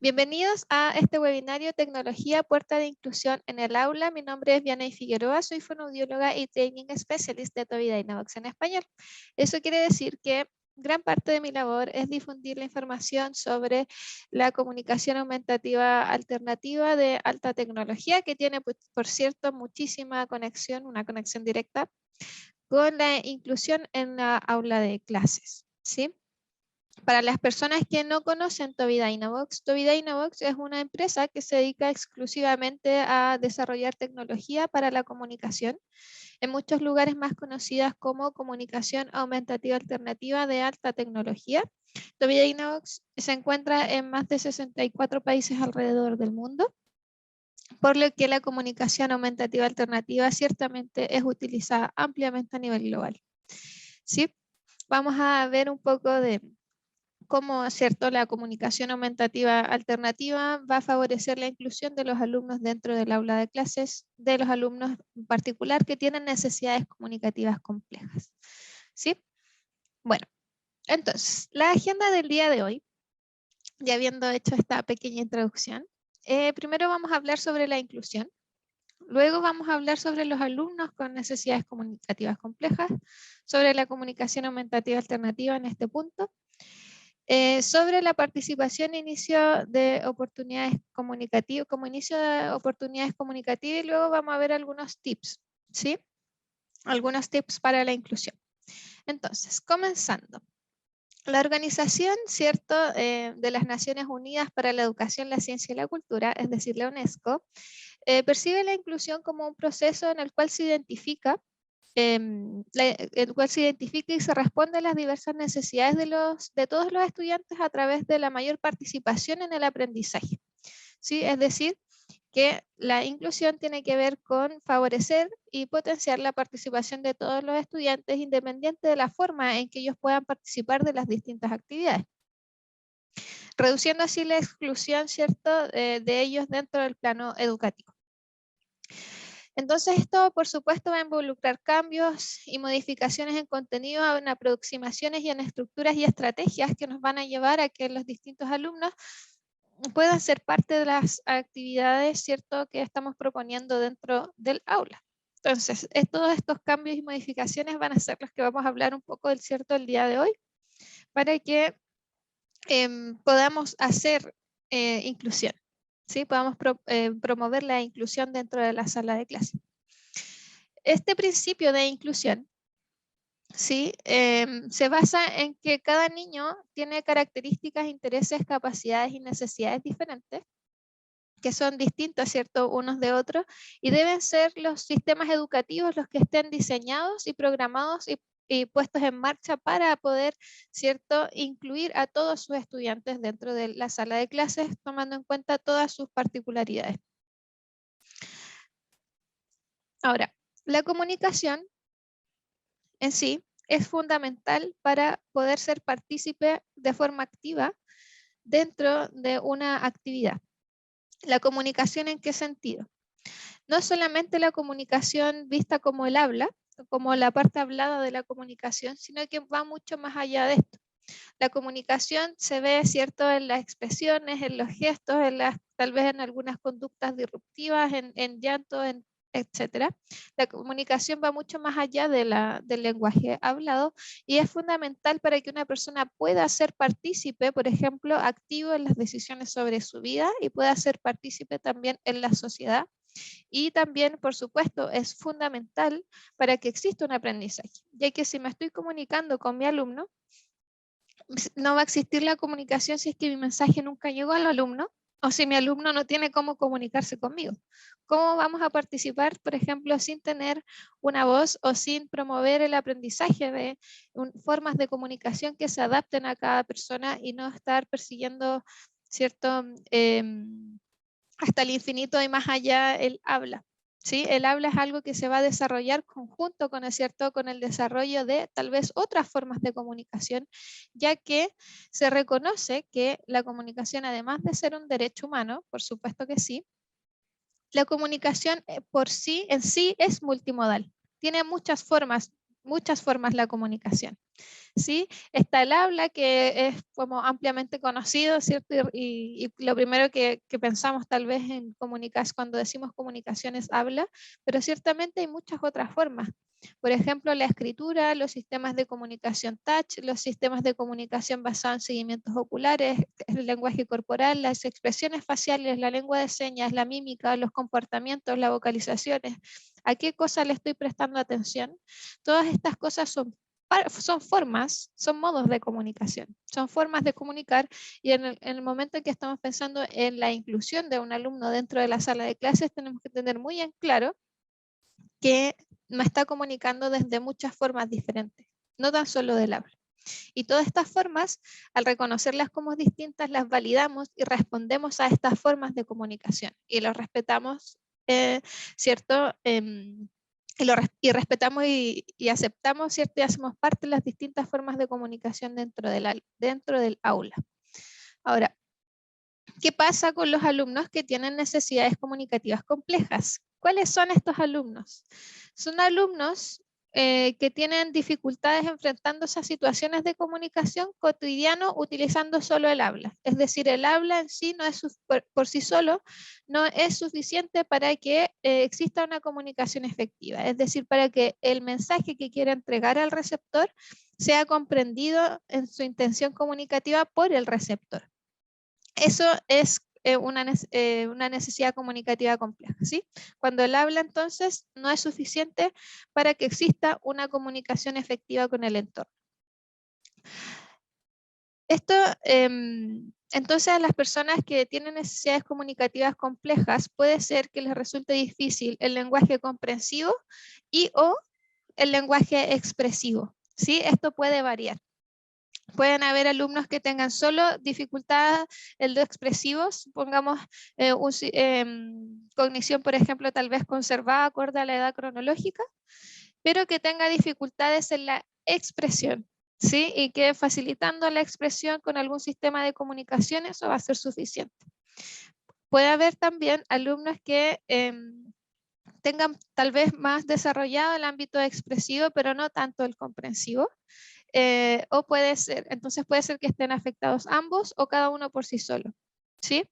Bienvenidos a este webinario Tecnología, Puerta de Inclusión en el Aula. Mi nombre es Vianey Figueroa, soy fonoaudióloga y Training Specialist de TOVI Dynavox en español. Eso quiere decir que gran parte de mi labor es difundir la información sobre la comunicación aumentativa alternativa de alta tecnología, que tiene, por cierto, muchísima conexión, una conexión directa con la inclusión en la aula de clases, ¿sí? Para las personas que no conocen TOVI Dynavox es una empresa que se dedica exclusivamente a desarrollar tecnología para la comunicación, en muchos lugares más conocidas como comunicación aumentativa alternativa de alta tecnología. TOVI Dynavox se encuentra en más de 64 países alrededor del mundo, por lo que la comunicación aumentativa alternativa ciertamente es utilizada ampliamente a nivel global. ¿Sí? Vamos a ver un poco de cómo, ¿cierto?, la comunicación aumentativa alternativa va a favorecer la inclusión de los alumnos dentro del aula de clases, de los alumnos en particular que tienen necesidades comunicativas complejas. ¿Sí? Bueno, entonces, la agenda del día de hoy, ya habiendo hecho esta pequeña introducción, primero vamos a hablar sobre la inclusión. Luego vamos a hablar sobre los alumnos con necesidades comunicativas complejas, sobre la comunicación aumentativa alternativa en este punto, sobre la participación e inicio de oportunidades comunicativas, como inicio de oportunidades comunicativas, y luego vamos a ver algunos tips, ¿sí? Algunos tips para la inclusión. Entonces, comenzando. La organización, ¿cierto?, de las Naciones Unidas para la Educación, la Ciencia y la Cultura, es decir, la UNESCO, percibe la inclusión como un proceso en el cual se identifica y se responde a las diversas necesidades de todos los estudiantes a través de la mayor participación en el aprendizaje. ¿Sí? Es decir, que la inclusión tiene que ver con favorecer y potenciar la participación de todos los estudiantes independiente de la forma en que ellos puedan participar de las distintas actividades, reduciendo así la exclusión, ¿cierto?, de ellos dentro del plano educativo. Entonces esto, por supuesto, va a involucrar cambios y modificaciones en contenido, en aproximaciones y en estructuras y estrategias que nos van a llevar a que los distintos alumnos puedan ser parte de las actividades, ¿cierto?, que estamos proponiendo dentro del aula. Entonces, todos estos cambios y modificaciones van a ser los que vamos a hablar un poco del cierto el día de hoy, para que podamos hacer inclusión. ¿Sí? Podamos promover la inclusión dentro de la sala de clase. Este principio de inclusión, ¿sí?, se basa en que cada niño tiene características, intereses, capacidades y necesidades diferentes, que son distintos, ¿cierto?, unos de otros, y deben ser los sistemas educativos los que estén diseñados y programados y puestos en marcha para poder, ¿cierto?, incluir a todos sus estudiantes dentro de la sala de clases, tomando en cuenta todas sus particularidades. Ahora, la comunicación en sí es fundamental para poder ser partícipe de forma activa dentro de una actividad. ¿La comunicación en qué sentido? No solamente la comunicación vista como el habla, como la parte hablada de la comunicación, sino que va mucho más allá de esto. La comunicación se ve, ¿cierto?, en las expresiones, en los gestos, tal vez en algunas conductas disruptivas, en llanto, etcétera. La comunicación va mucho más allá del lenguaje hablado y es fundamental para que una persona pueda ser partícipe, por ejemplo, activo en las decisiones sobre su vida y pueda ser partícipe también en la sociedad. Y también, por supuesto, es fundamental para que exista un aprendizaje, ya que si me estoy comunicando con mi alumno, no va a existir la comunicación si es que mi mensaje nunca llegó al alumno o si mi alumno no tiene cómo comunicarse conmigo. ¿Cómo vamos a participar, por ejemplo, sin tener una voz o sin promover el aprendizaje de formas de comunicación que se adapten a cada persona y no estar persiguiendo, ¿cierto?, hasta el infinito y más allá el habla? ¿Sí? El habla es algo que se va a desarrollar conjunto con el desarrollo de tal vez otras formas de comunicación, ya que se reconoce que la comunicación, además de ser un derecho humano, por supuesto que sí, la comunicación en sí es multimodal. Tiene muchas formas muchas formas la comunicación. ¿Sí? Está el habla, que es como ampliamente conocido, ¿cierto? Y lo primero que pensamos tal vez en comunicación, cuando decimos comunicación, es habla, pero ciertamente hay muchas otras formas. Por ejemplo, la escritura, los sistemas de comunicación touch, los sistemas de comunicación basados en seguimientos oculares, el lenguaje corporal, las expresiones faciales, la lengua de señas, la mímica, los comportamientos, las vocalizaciones. ¿A qué cosa le estoy prestando atención? Todas estas cosas son formas, son modos de comunicación, son formas de comunicar, y en el momento en que estamos pensando en la inclusión de un alumno dentro de la sala de clases, tenemos que tener muy en claro que me está comunicando desde muchas formas diferentes, no tan solo del habla. Y todas estas formas, al reconocerlas como distintas, las validamos y respondemos a estas formas de comunicación y los respetamos, ¿cierto? Y respetamos y aceptamos, ¿cierto? Y hacemos parte de las distintas formas de comunicación dentro del aula. Ahora, ¿qué pasa con los alumnos que tienen necesidades comunicativas complejas? ¿Cuáles son estos alumnos? Son alumnos que tienen dificultades enfrentándose a situaciones de comunicación cotidiano utilizando solo el habla. Es decir, el habla en sí no es por sí solo no es suficiente para que exista una comunicación efectiva. Es decir, para que el mensaje que quiere entregar al receptor sea comprendido en su intención comunicativa por el receptor. Eso es una necesidad comunicativa compleja, ¿sí? Cuando el habla, entonces, no es suficiente para que exista una comunicación efectiva con el entorno. Esto, entonces, a las personas que tienen necesidades comunicativas complejas, puede ser que les resulte difícil el lenguaje comprensivo y o el lenguaje expresivo, ¿sí? Esto puede variar. Pueden haber alumnos que tengan solo dificultades en lo expresivo, pongamos cognición, por ejemplo, tal vez conservada acorde a la edad cronológica, pero que tenga dificultades en la expresión, ¿sí? Y que facilitando la expresión con algún sistema de comunicación, eso va a ser suficiente. Puede haber también alumnos que tengan tal vez más desarrollado el ámbito expresivo, pero no tanto el comprensivo. O puede ser, entonces puede ser que estén afectados ambos o cada uno por sí solo, ¿sí?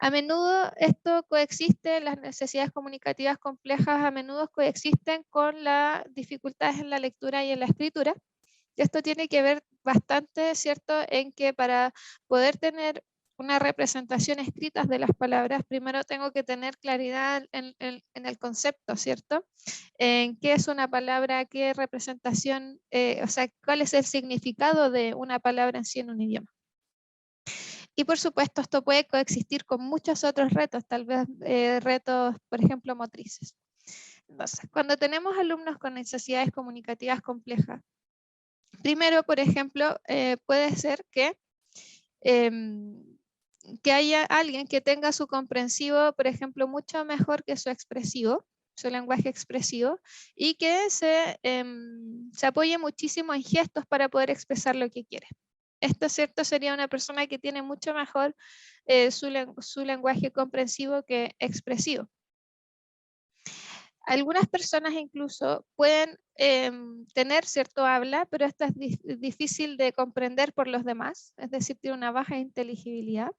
A menudo esto coexiste, las necesidades comunicativas complejas a menudo coexisten con las dificultades en la lectura y en la escritura. Esto tiene que ver bastante, ¿cierto?, en que para poder tener una representación escrita de las palabras, primero tengo que tener claridad en el concepto, ¿cierto? En qué es una palabra, qué representación, o sea, cuál es el significado de una palabra en sí en un idioma. Y por supuesto, esto puede coexistir con muchos otros retos, tal vez retos, por ejemplo, motrices. Entonces, cuando tenemos alumnos con necesidades comunicativas complejas, primero, por ejemplo, puede ser que haya alguien que tenga su comprensivo, por ejemplo, mucho mejor que su expresivo, su lenguaje expresivo, y que se apoye muchísimo en gestos para poder expresar lo que quiere. Esto, ¿cierto?, sería una persona que tiene mucho mejor su lenguaje comprensivo que expresivo. Algunas personas incluso pueden tener cierto habla, pero esto es difícil de comprender por los demás, es decir, tiene una baja inteligibilidad.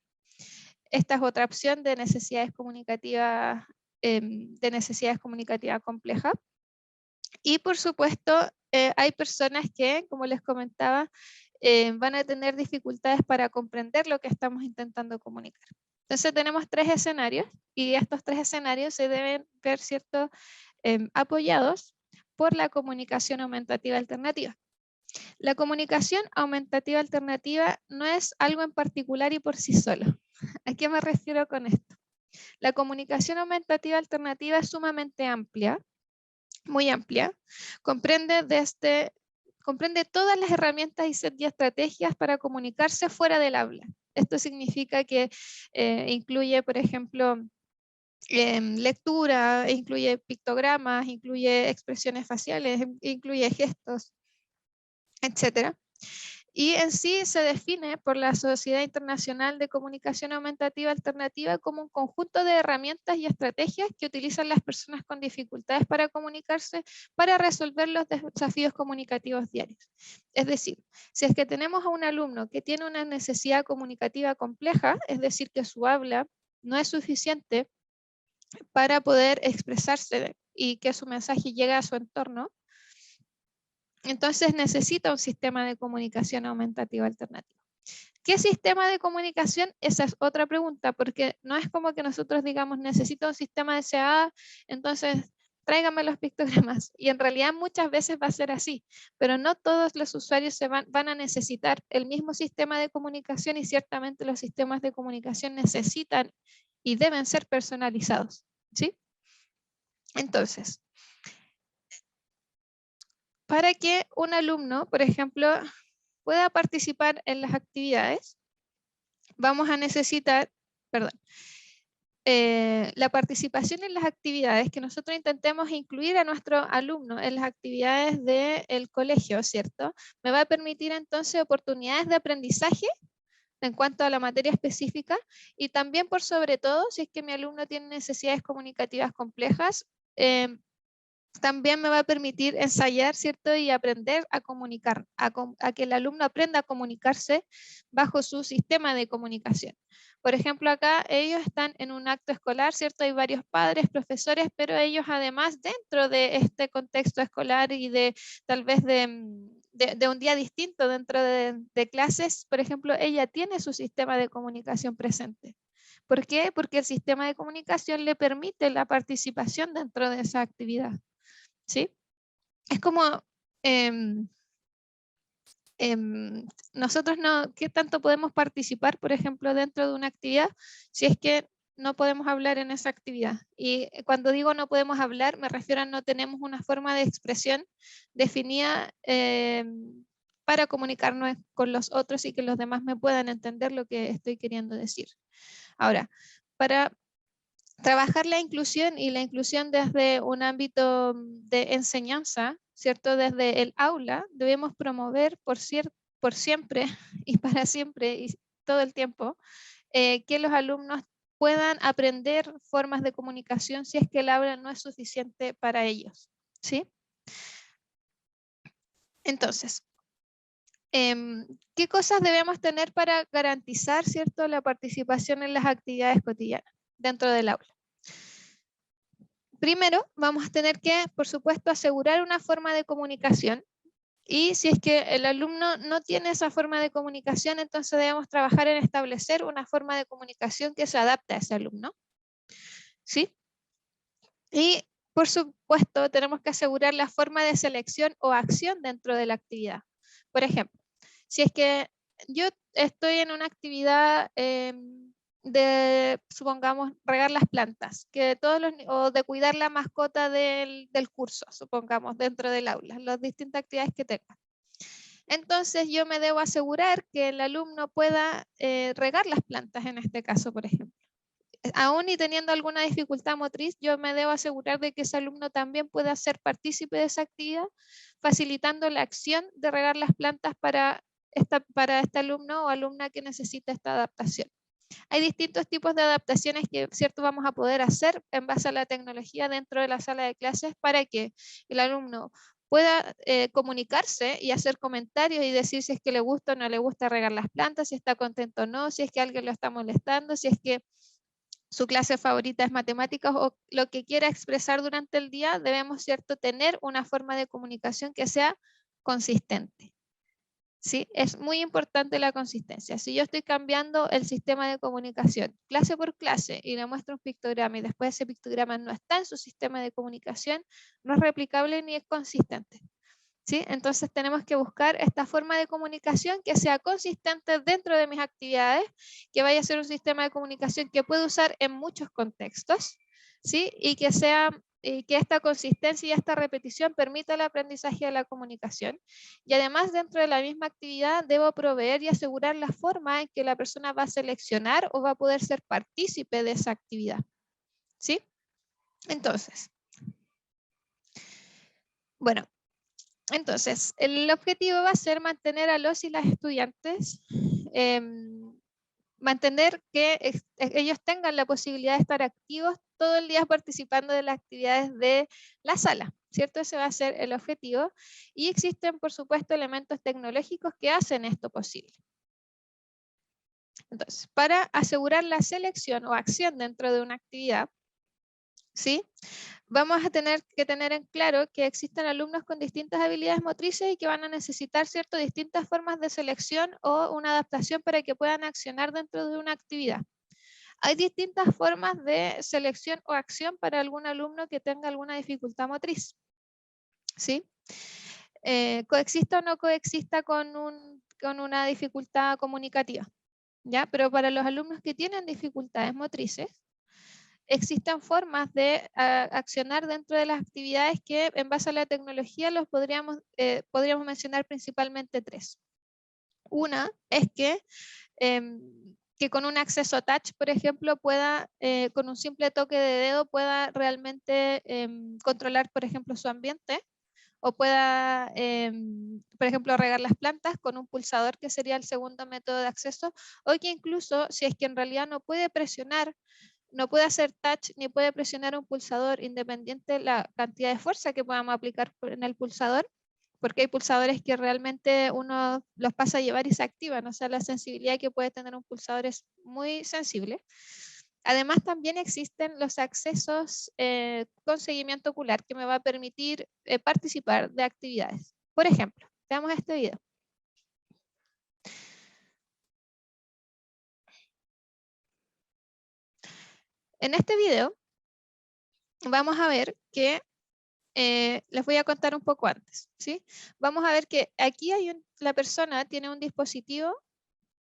Esta es otra opción de necesidades comunicativas complejas. Y por supuesto, hay personas que, como les comentaba, van a tener dificultades para comprender lo que estamos intentando comunicar. Entonces tenemos tres escenarios y estos tres escenarios se deben ver, ¿cierto?, apoyados por la comunicación aumentativa alternativa. La comunicación aumentativa alternativa no es algo en particular y por sí solo. ¿A qué me refiero con esto? La comunicación aumentativa alternativa es sumamente amplia, muy amplia, comprende todas las herramientas y estrategias para comunicarse fuera del habla. Esto significa que incluye, por ejemplo, lectura, incluye pictogramas, incluye expresiones faciales, incluye gestos, etc. Y en sí se define por la Sociedad Internacional de Comunicación Aumentativa Alternativa como un conjunto de herramientas y estrategias que utilizan las personas con dificultades para comunicarse para resolver los desafíos comunicativos diarios. Es decir, si es que tenemos a un alumno que tiene una necesidad comunicativa compleja, es decir, que su habla no es suficiente para poder expresarse y que su mensaje llegue a su entorno, entonces necesita un sistema de comunicación aumentativa alternativo. ¿Qué sistema de comunicación? Esa es otra pregunta, porque no es como que nosotros digamos necesito un sistema de CA, entonces tráigame los pictogramas. Y en realidad muchas veces va a ser así, pero no todos los usuarios van a necesitar el mismo sistema de comunicación y ciertamente los sistemas de comunicación necesitan y deben ser personalizados, ¿sí? Entonces, para que un alumno, por ejemplo, pueda participar en las actividades, vamos a necesitar, perdón, la participación en las actividades, que nosotros intentemos incluir a nuestro alumno en las actividades del colegio, ¿cierto? Me va a permitir entonces oportunidades de aprendizaje en cuanto a la materia específica y también por sobre todo, si es que mi alumno tiene necesidades comunicativas complejas, también me va a permitir ensayar, ¿cierto? Y aprender a comunicar, a que el alumno aprenda a comunicarse bajo su sistema de comunicación. Por ejemplo, acá ellos están en un acto escolar, ¿cierto? Hay varios padres, profesores, pero ellos además dentro de este contexto escolar y de tal vez de un día distinto dentro de clases, por ejemplo, ella tiene su sistema de comunicación presente. ¿Por qué? Porque el sistema de comunicación le permite la participación dentro de esa actividad. ¿Sí? Es como nosotros no, ¿qué tanto podemos participar, por ejemplo, dentro de una actividad si es que no podemos hablar en esa actividad? Y cuando digo no podemos hablar, me refiero a no tenemos una forma de expresión definida para comunicarnos con los otros y que los demás me puedan entender lo que estoy queriendo decir. Ahora, para trabajar la inclusión y la inclusión desde un ámbito de enseñanza, ¿cierto? Desde el aula, debemos promover por siempre y para siempre y todo el tiempo que los alumnos puedan aprender formas de comunicación si es que el aula no es suficiente para ellos, ¿sí? Entonces, ¿qué cosas debemos tener para garantizar, ¿cierto?, la participación en las actividades cotidianas dentro del aula? Primero, vamos a tener que, por supuesto, asegurar una forma de comunicación. Y si es que el alumno no tiene esa forma de comunicación, entonces debemos trabajar en establecer una forma de comunicación que se adapte a ese alumno. ¿Sí? Y, por supuesto, tenemos que asegurar la forma de selección o acción dentro de la actividad. Por ejemplo, si es que yo estoy en una actividad de, supongamos, regar las plantas, o de cuidar la mascota del curso, supongamos, dentro del aula, las distintas actividades que tenga. Entonces yo me debo asegurar que el alumno pueda regar las plantas en este caso, por ejemplo. Aún y teniendo alguna dificultad motriz, yo me debo asegurar de que ese alumno también pueda ser partícipe de esa actividad, facilitando la acción de regar las plantas para este alumno o alumna que necesita esta adaptación. Hay distintos tipos de adaptaciones que, cierto, vamos a poder hacer en base a la tecnología dentro de la sala de clases para que el alumno pueda comunicarse y hacer comentarios y decir si es que le gusta o no le gusta regar las plantas, si está contento o no, si es que alguien lo está molestando, si es que su clase favorita es matemáticas o lo que quiera expresar durante el día, debemos, cierto, tener una forma de comunicación que sea consistente. ¿Sí? Es muy importante la consistencia. Si yo estoy cambiando el sistema de comunicación clase por clase y le muestro un pictograma y después ese pictograma no está en su sistema de comunicación, no es replicable ni es consistente. ¿Sí? Entonces tenemos que buscar esta forma de comunicación que sea consistente dentro de mis actividades, que vaya a ser un sistema de comunicación que pueda usar en muchos contextos, ¿sí? Y que esta consistencia y esta repetición permita el aprendizaje de la comunicación. Y además, dentro de la misma actividad, debo proveer y asegurar la forma en que la persona va a seleccionar o va a poder ser partícipe de esa actividad. ¿Sí? Entonces, bueno, Entonces, el objetivo va a ser mantener a los y las estudiantes, mantener que ellos tengan la posibilidad de estar activos todo el día participando de las actividades de la sala, ¿cierto? Ese va a ser el objetivo. Y existen, por supuesto, elementos tecnológicos que hacen esto posible. Entonces, para asegurar la selección o acción dentro de una actividad, ¿sí? Vamos a tener que tener en claro que existen alumnos con distintas habilidades motrices y que van a necesitar, ¿cierto?, distintas formas de selección o una adaptación para que puedan accionar dentro de una actividad. Hay distintas formas de selección o acción para algún alumno que tenga alguna dificultad motriz, ¿sí? Coexista o no coexista con una dificultad comunicativa, ¿ya? Pero para los alumnos que tienen dificultades motrices, existen formas de accionar dentro de las actividades que en base a la tecnología podríamos mencionar principalmente tres. Una es que con un acceso touch, por ejemplo, pueda, con un simple toque de dedo, pueda realmente controlar, por ejemplo, su ambiente, o pueda, por ejemplo, regar las plantas con un pulsador, que sería el segundo método de acceso, o que incluso, si es que en realidad no puede presionar, no puede hacer touch ni puede presionar un pulsador independiente de la cantidad de fuerza que podamos aplicar en el pulsador, porque hay pulsadores que realmente uno los pasa a llevar y se activan, o sea, la sensibilidad que puede tener un pulsador es muy sensible. Además, también existen los accesos con seguimiento ocular que me va a permitir participar de actividades. Por ejemplo, veamos este video. En este video vamos a ver que les voy a contar un poco antes, ¿sí? Vamos a ver que aquí la persona tiene un dispositivo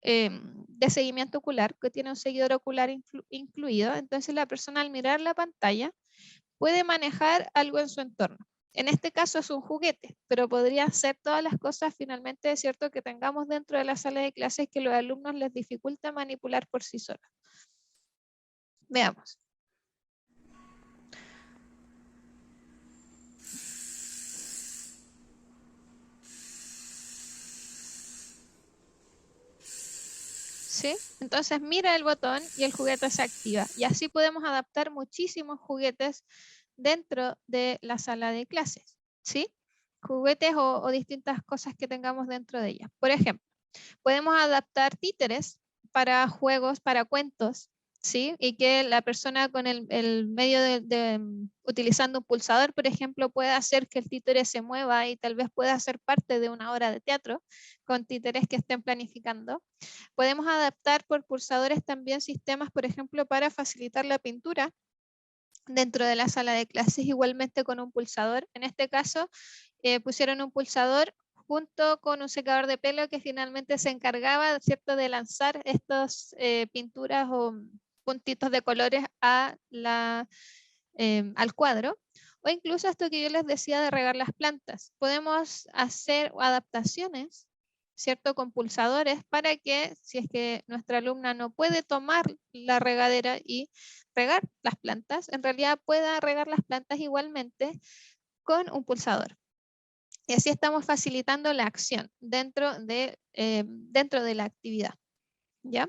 de seguimiento ocular, que tiene un seguidor ocular incluido. Entonces la persona, al mirar la pantalla, puede manejar algo en su entorno. En este caso es un juguete, pero podría ser todas las cosas finalmente, es cierto, que tengamos dentro de la sala de clases que los alumnos les dificulta manipular por sí solos. Veamos. ¿Sí? Entonces mira el botón y el juguete se activa. Y así podemos adaptar muchísimos juguetes dentro de la sala de clases, ¿sí? Juguetes o distintas cosas que tengamos dentro de ella. Por ejemplo, podemos adaptar títeres para juegos, para cuentos, ¿sí? Y que la persona con el medio utilizando un pulsador, por ejemplo, pueda hacer que el títere se mueva y tal vez pueda ser parte de una obra de teatro con títeres que estén planificando. Podemos adaptar por pulsadores también sistemas, por ejemplo, para facilitar la pintura dentro de la sala de clases, igualmente con un pulsador. En este caso, pusieron un pulsador junto con un secador de pelo que finalmente se encargaba, ¿cierto?, de lanzar estas pinturas o puntitos de colores al cuadro. O incluso esto que yo les decía de regar las plantas. Podemos hacer adaptaciones, ¿cierto?, con pulsadores para que, si es que nuestra alumna no puede tomar la regadera y regar las plantas, en realidad pueda regar las plantas igualmente con un pulsador. Y así estamos facilitando la acción dentro de la actividad, ¿ya?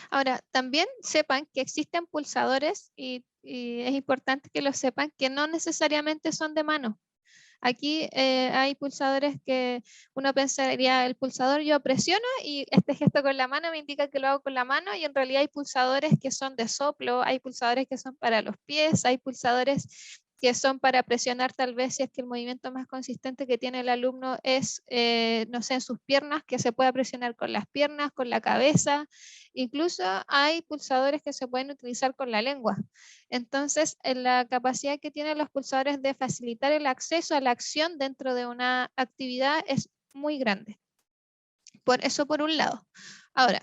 Ahora, también sepan que existen pulsadores y es importante que lo sepan, que no necesariamente son de mano. Aquí hay pulsadores que uno pensaría, el pulsador yo presiono y este gesto con la mano me indica que lo hago con la mano, y en realidad hay pulsadores que son de soplo, hay pulsadores que son para los pies, hay pulsadores que son para presionar tal vez si es que el movimiento más consistente que tiene el alumno es, no sé, en sus piernas, que se pueda presionar con las piernas, con la cabeza. Incluso hay pulsadores que se pueden utilizar con la lengua. Entonces, la capacidad que tienen los pulsadores de facilitar el acceso a la acción dentro de una actividad es muy grande. Por eso, por un lado. Ahora,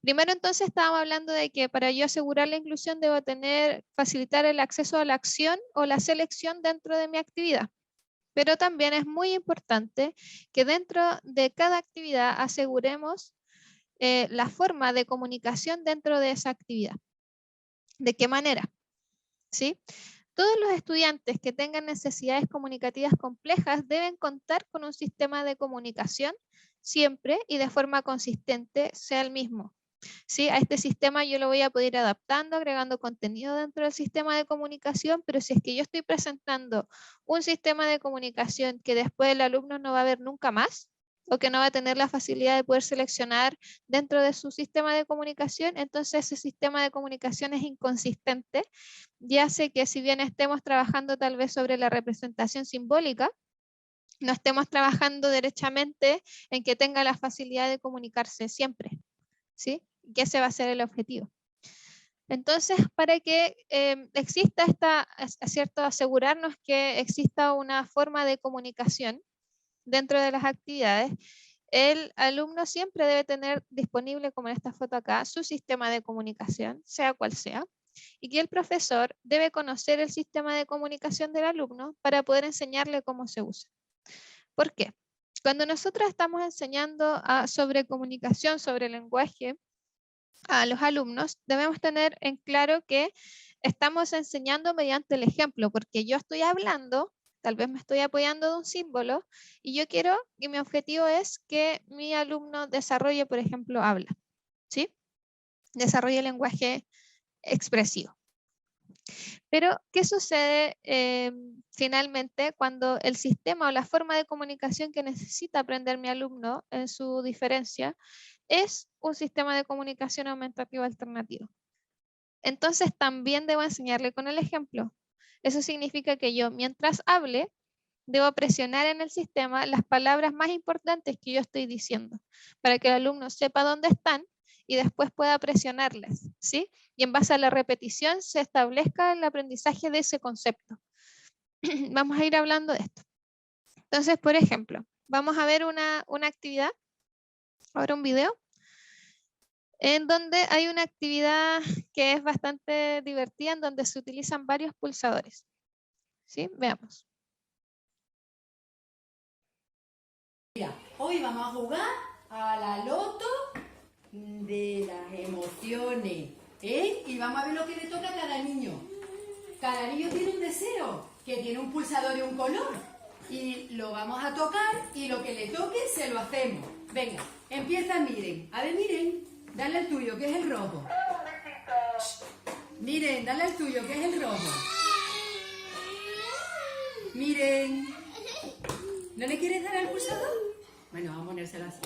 primero entonces estábamos hablando de que para yo asegurar la inclusión debo facilitar el acceso a la acción o la selección dentro de mi actividad. Pero también es muy importante que dentro de cada actividad aseguremos la forma de comunicación dentro de esa actividad. ¿De qué manera? ¿Sí? Todos los estudiantes que tengan necesidades comunicativas complejas deben contar con un sistema de comunicación siempre y de forma consistente, sea el mismo. ¿Sí? A este sistema yo lo voy a poder ir adaptando, agregando contenido dentro del sistema de comunicación, pero si es que yo estoy presentando un sistema de comunicación que después el alumno no va a ver nunca más, o que no va a tener la facilidad de poder seleccionar dentro de su sistema de comunicación, entonces ese sistema de comunicación es inconsistente y hace que si bien estemos trabajando tal vez sobre la representación simbólica, no estemos trabajando derechamente en que tenga la facilidad de comunicarse siempre, ¿sí? Que ese va a ser el objetivo. Entonces, para que exista cierto, asegurarnos que exista una forma de comunicación dentro de las actividades, el alumno siempre debe tener disponible, como en esta foto acá, su sistema de comunicación, sea cual sea, y que el profesor debe conocer el sistema de comunicación del alumno para poder enseñarle cómo se usa. ¿Por qué? Cuando nosotros estamos enseñando sobre comunicación, sobre lenguaje, a los alumnos, debemos tener en claro que estamos enseñando mediante el ejemplo, porque yo estoy hablando, tal vez me estoy apoyando de un símbolo, y yo quiero, y mi objetivo es que mi alumno desarrolle, por ejemplo, habla, ¿sí? Desarrolle el lenguaje expresivo. Pero, ¿qué sucede finalmente cuando el sistema o la forma de comunicación que necesita aprender mi alumno en su diferencia es un sistema de comunicación aumentativo alternativo? Entonces también debo enseñarle con el ejemplo. Eso significa que yo, mientras hable, debo presionar en el sistema las palabras más importantes que yo estoy diciendo, para que el alumno sepa dónde están y después pueda presionarlas, ¿sí? Y en base a la repetición se establezca el aprendizaje de ese concepto. Vamos a ir hablando de esto. Entonces, por ejemplo, vamos a ver una actividad, ahora un video, en donde hay una actividad que es bastante divertida, en donde se utilizan varios pulsadores. ¿Sí? Veamos. Mira, hoy vamos a jugar a la loto de las emociones, ¿eh? Y vamos a ver lo que le toca a cada niño. Cada niño tiene un deseo, que tiene un pulsador y un color. Y lo vamos a tocar y lo que le toque se lo hacemos. Venga, empieza Miren. A ver, Miren, dale al tuyo, que es el rojo. Miren, dale al tuyo, que es el rojo. Miren. ¿No le quieres dar al pulsador? Bueno, vamos a ponérselo así.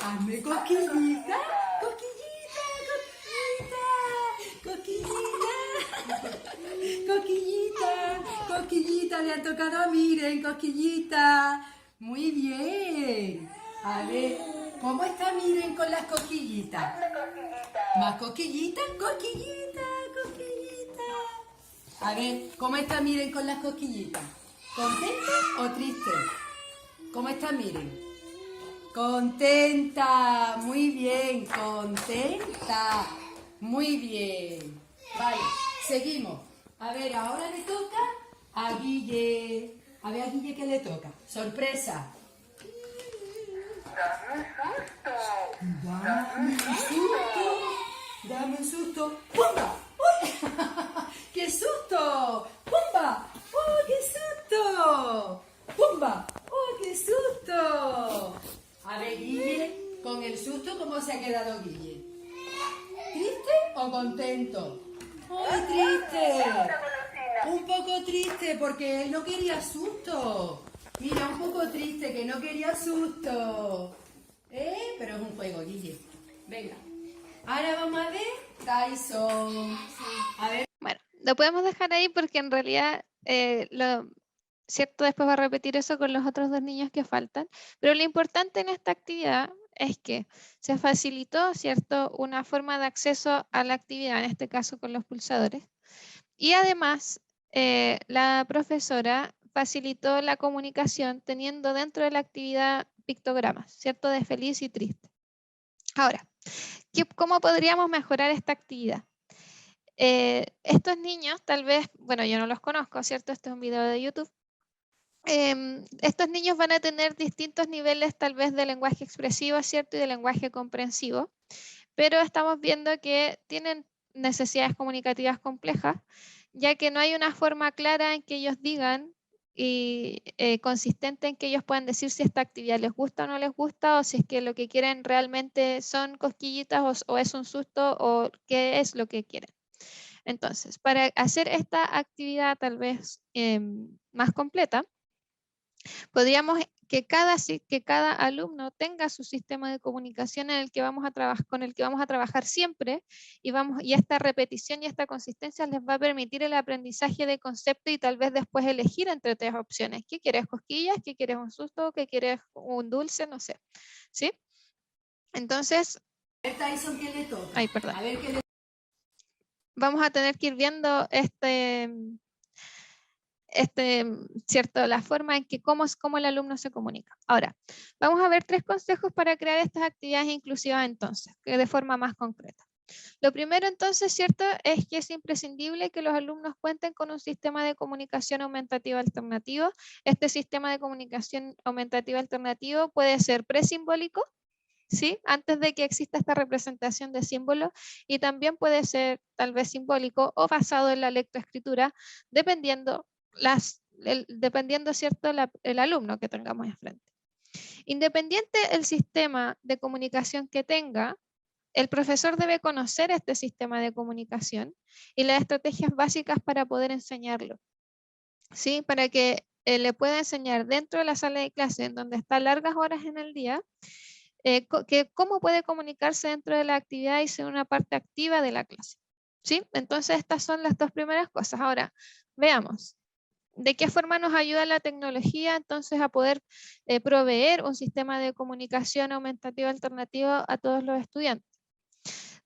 Hazme cosquillita. Cosquillita, cosquillita, cosquillita. Cosquillita, cosquillita, le ha tocado a Miren, cosquillita. Muy bien. A ver, ¿cómo está Miren con las cosquillitas? ¿Más cosquillitas? Cosquillita, cosquillita. A ver, ¿cómo está Miren con las cosquillitas? ¿Contenta o triste? ¿Cómo está Miren? Contenta, muy bien, contenta, muy bien. Vale, seguimos. A ver, ahora le toca a Guille. A ver a Guille qué le toca. Sorpresa. Dame un susto. Dame un susto. ¡Pumba! ¡Uy! ¡Qué susto! ¡Pumba! ¡Oh, qué susto! ¡Pumba! ¡Oh, qué susto! A ver, Guille, con el susto, ¿cómo se ha quedado Guille? ¿Triste o contento? ¡Ay, triste! Un poco triste porque él no quería susto. Mira, un poco triste que no quería susto. Pero es un juego, Guille. Venga. Ahora vamos a ver Tyson. A ver. Bueno, lo podemos dejar ahí porque en realidad, ¿cierto? Después va a repetir eso con los otros dos niños que faltan. Pero lo importante en esta actividad es que se facilitó, ¿cierto? Una forma de acceso a la actividad, en este caso con los pulsadores. Y además, la profesora facilitó la comunicación teniendo dentro de la actividad pictogramas, ¿cierto? De feliz y triste. Ahora, ¿cómo podríamos mejorar esta actividad? Estos niños, tal vez, bueno, yo no los conozco, ¿cierto? Este es un video de YouTube. Estos niños van a tener distintos niveles tal vez de lenguaje expresivo, ¿cierto? Y de lenguaje comprensivo, pero estamos viendo que tienen necesidades comunicativas complejas ya que no hay una forma clara en que ellos digan y consistente en que ellos puedan decir si esta actividad les gusta o no les gusta, o si es que lo que quieren realmente son cosquillitas o es un susto o qué es lo que quieren. Entonces, para hacer esta actividad tal vez más completa, podríamos que cada alumno tenga su sistema de comunicación en el que vamos a con el que vamos a trabajar siempre y esta repetición y esta consistencia les va a permitir el aprendizaje de concepto y tal vez después elegir entre tres opciones. ¿Qué quieres, cosquillas? ¿Qué quieres, un susto? ¿Qué quieres, un dulce? No sé. ¿Sí? Entonces, Tyson, ¿qué le toca? ay, perdón. A ver qué le... Vamos a tener que ir viendo ¿cierto? La forma en que cómo el alumno se comunica. Ahora, vamos a ver 3 consejos para crear estas actividades inclusivas entonces, que de forma más concreta. Lo primero entonces, ¿cierto? Es que es imprescindible que los alumnos cuenten con un sistema de comunicación aumentativa alternativo. Este sistema de comunicación aumentativa alternativo puede ser presimbólico, ¿sí? Antes de que exista esta representación de símbolos, y también puede ser tal vez simbólico o basado en la lectoescritura, dependiendo, ¿cierto? El alumno que tengamos enfrente. Independiente el sistema de comunicación que tenga, el profesor debe conocer este sistema de comunicación y las estrategias básicas para poder enseñarlo, ¿sí? Para que le pueda enseñar dentro de la sala de clase, en donde está largas horas en el día, cómo puede comunicarse dentro de la actividad y ser una parte activa de la clase. ¿Sí? Entonces estas son las 2 primeras cosas. Ahora, veamos. ¿De qué forma nos ayuda la tecnología entonces a poder proveer un sistema de comunicación aumentativa alternativo a todos los estudiantes?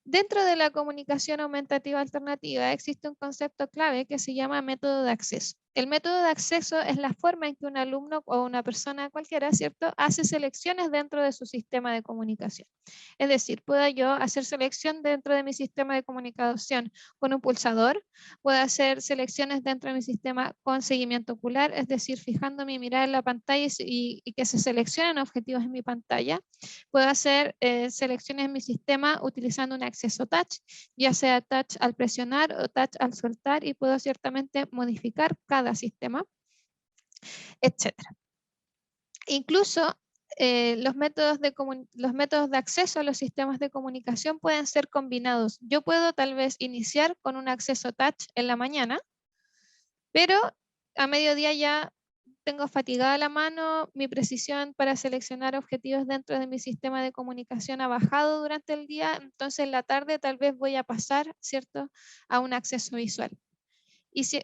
Dentro de la comunicación aumentativa alternativa existe un concepto clave que se llama método de acceso. El método de acceso es la forma en que un alumno o una persona cualquiera, ¿cierto?, hace selecciones dentro de su sistema de comunicación. Es decir, puedo yo hacer selección dentro de mi sistema de comunicación con un pulsador, puedo hacer selecciones dentro de mi sistema con seguimiento ocular, es decir, fijando mi mirada en la pantalla y que se seleccionen objetivos en mi pantalla. Puedo hacer selecciones en mi sistema utilizando un acceso touch, ya sea touch al presionar o touch al soltar, y puedo ciertamente modificar cada sistema, etc. Incluso los métodos de acceso a los sistemas de comunicación pueden ser combinados. Yo puedo tal vez iniciar con un acceso touch en la mañana, pero a mediodía ya tengo fatigada la mano, mi precisión para seleccionar objetivos dentro de mi sistema de comunicación ha bajado durante el día, entonces en la tarde tal vez voy a pasar, ¿cierto?, a un acceso visual.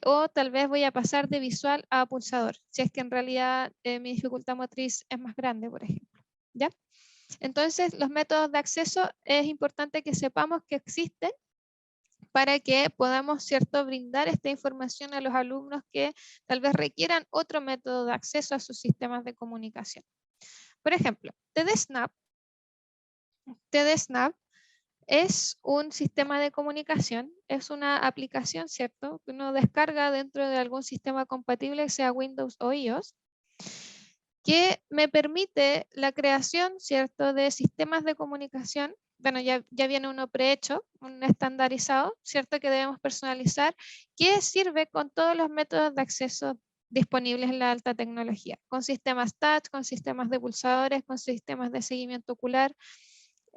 O tal vez voy a pasar de visual a pulsador, si es que en realidad mi dificultad motriz es más grande, por ejemplo. ¿Ya? Entonces, los métodos de acceso es importante que sepamos que existen para que podamos, ¿cierto?, brindar esta información a los alumnos que tal vez requieran otro método de acceso a sus sistemas de comunicación. Por ejemplo, TDSnap es un sistema de comunicación, es una aplicación, ¿cierto?, que uno descarga dentro de algún sistema compatible, sea Windows o iOS, que me permite la creación, ¿cierto?, de sistemas de comunicación. Bueno, ya viene uno prehecho, un estandarizado, ¿cierto?, que debemos personalizar, que sirve con todos los métodos de acceso disponibles en la alta tecnología, con sistemas touch, con sistemas de pulsadores, con sistemas de seguimiento ocular,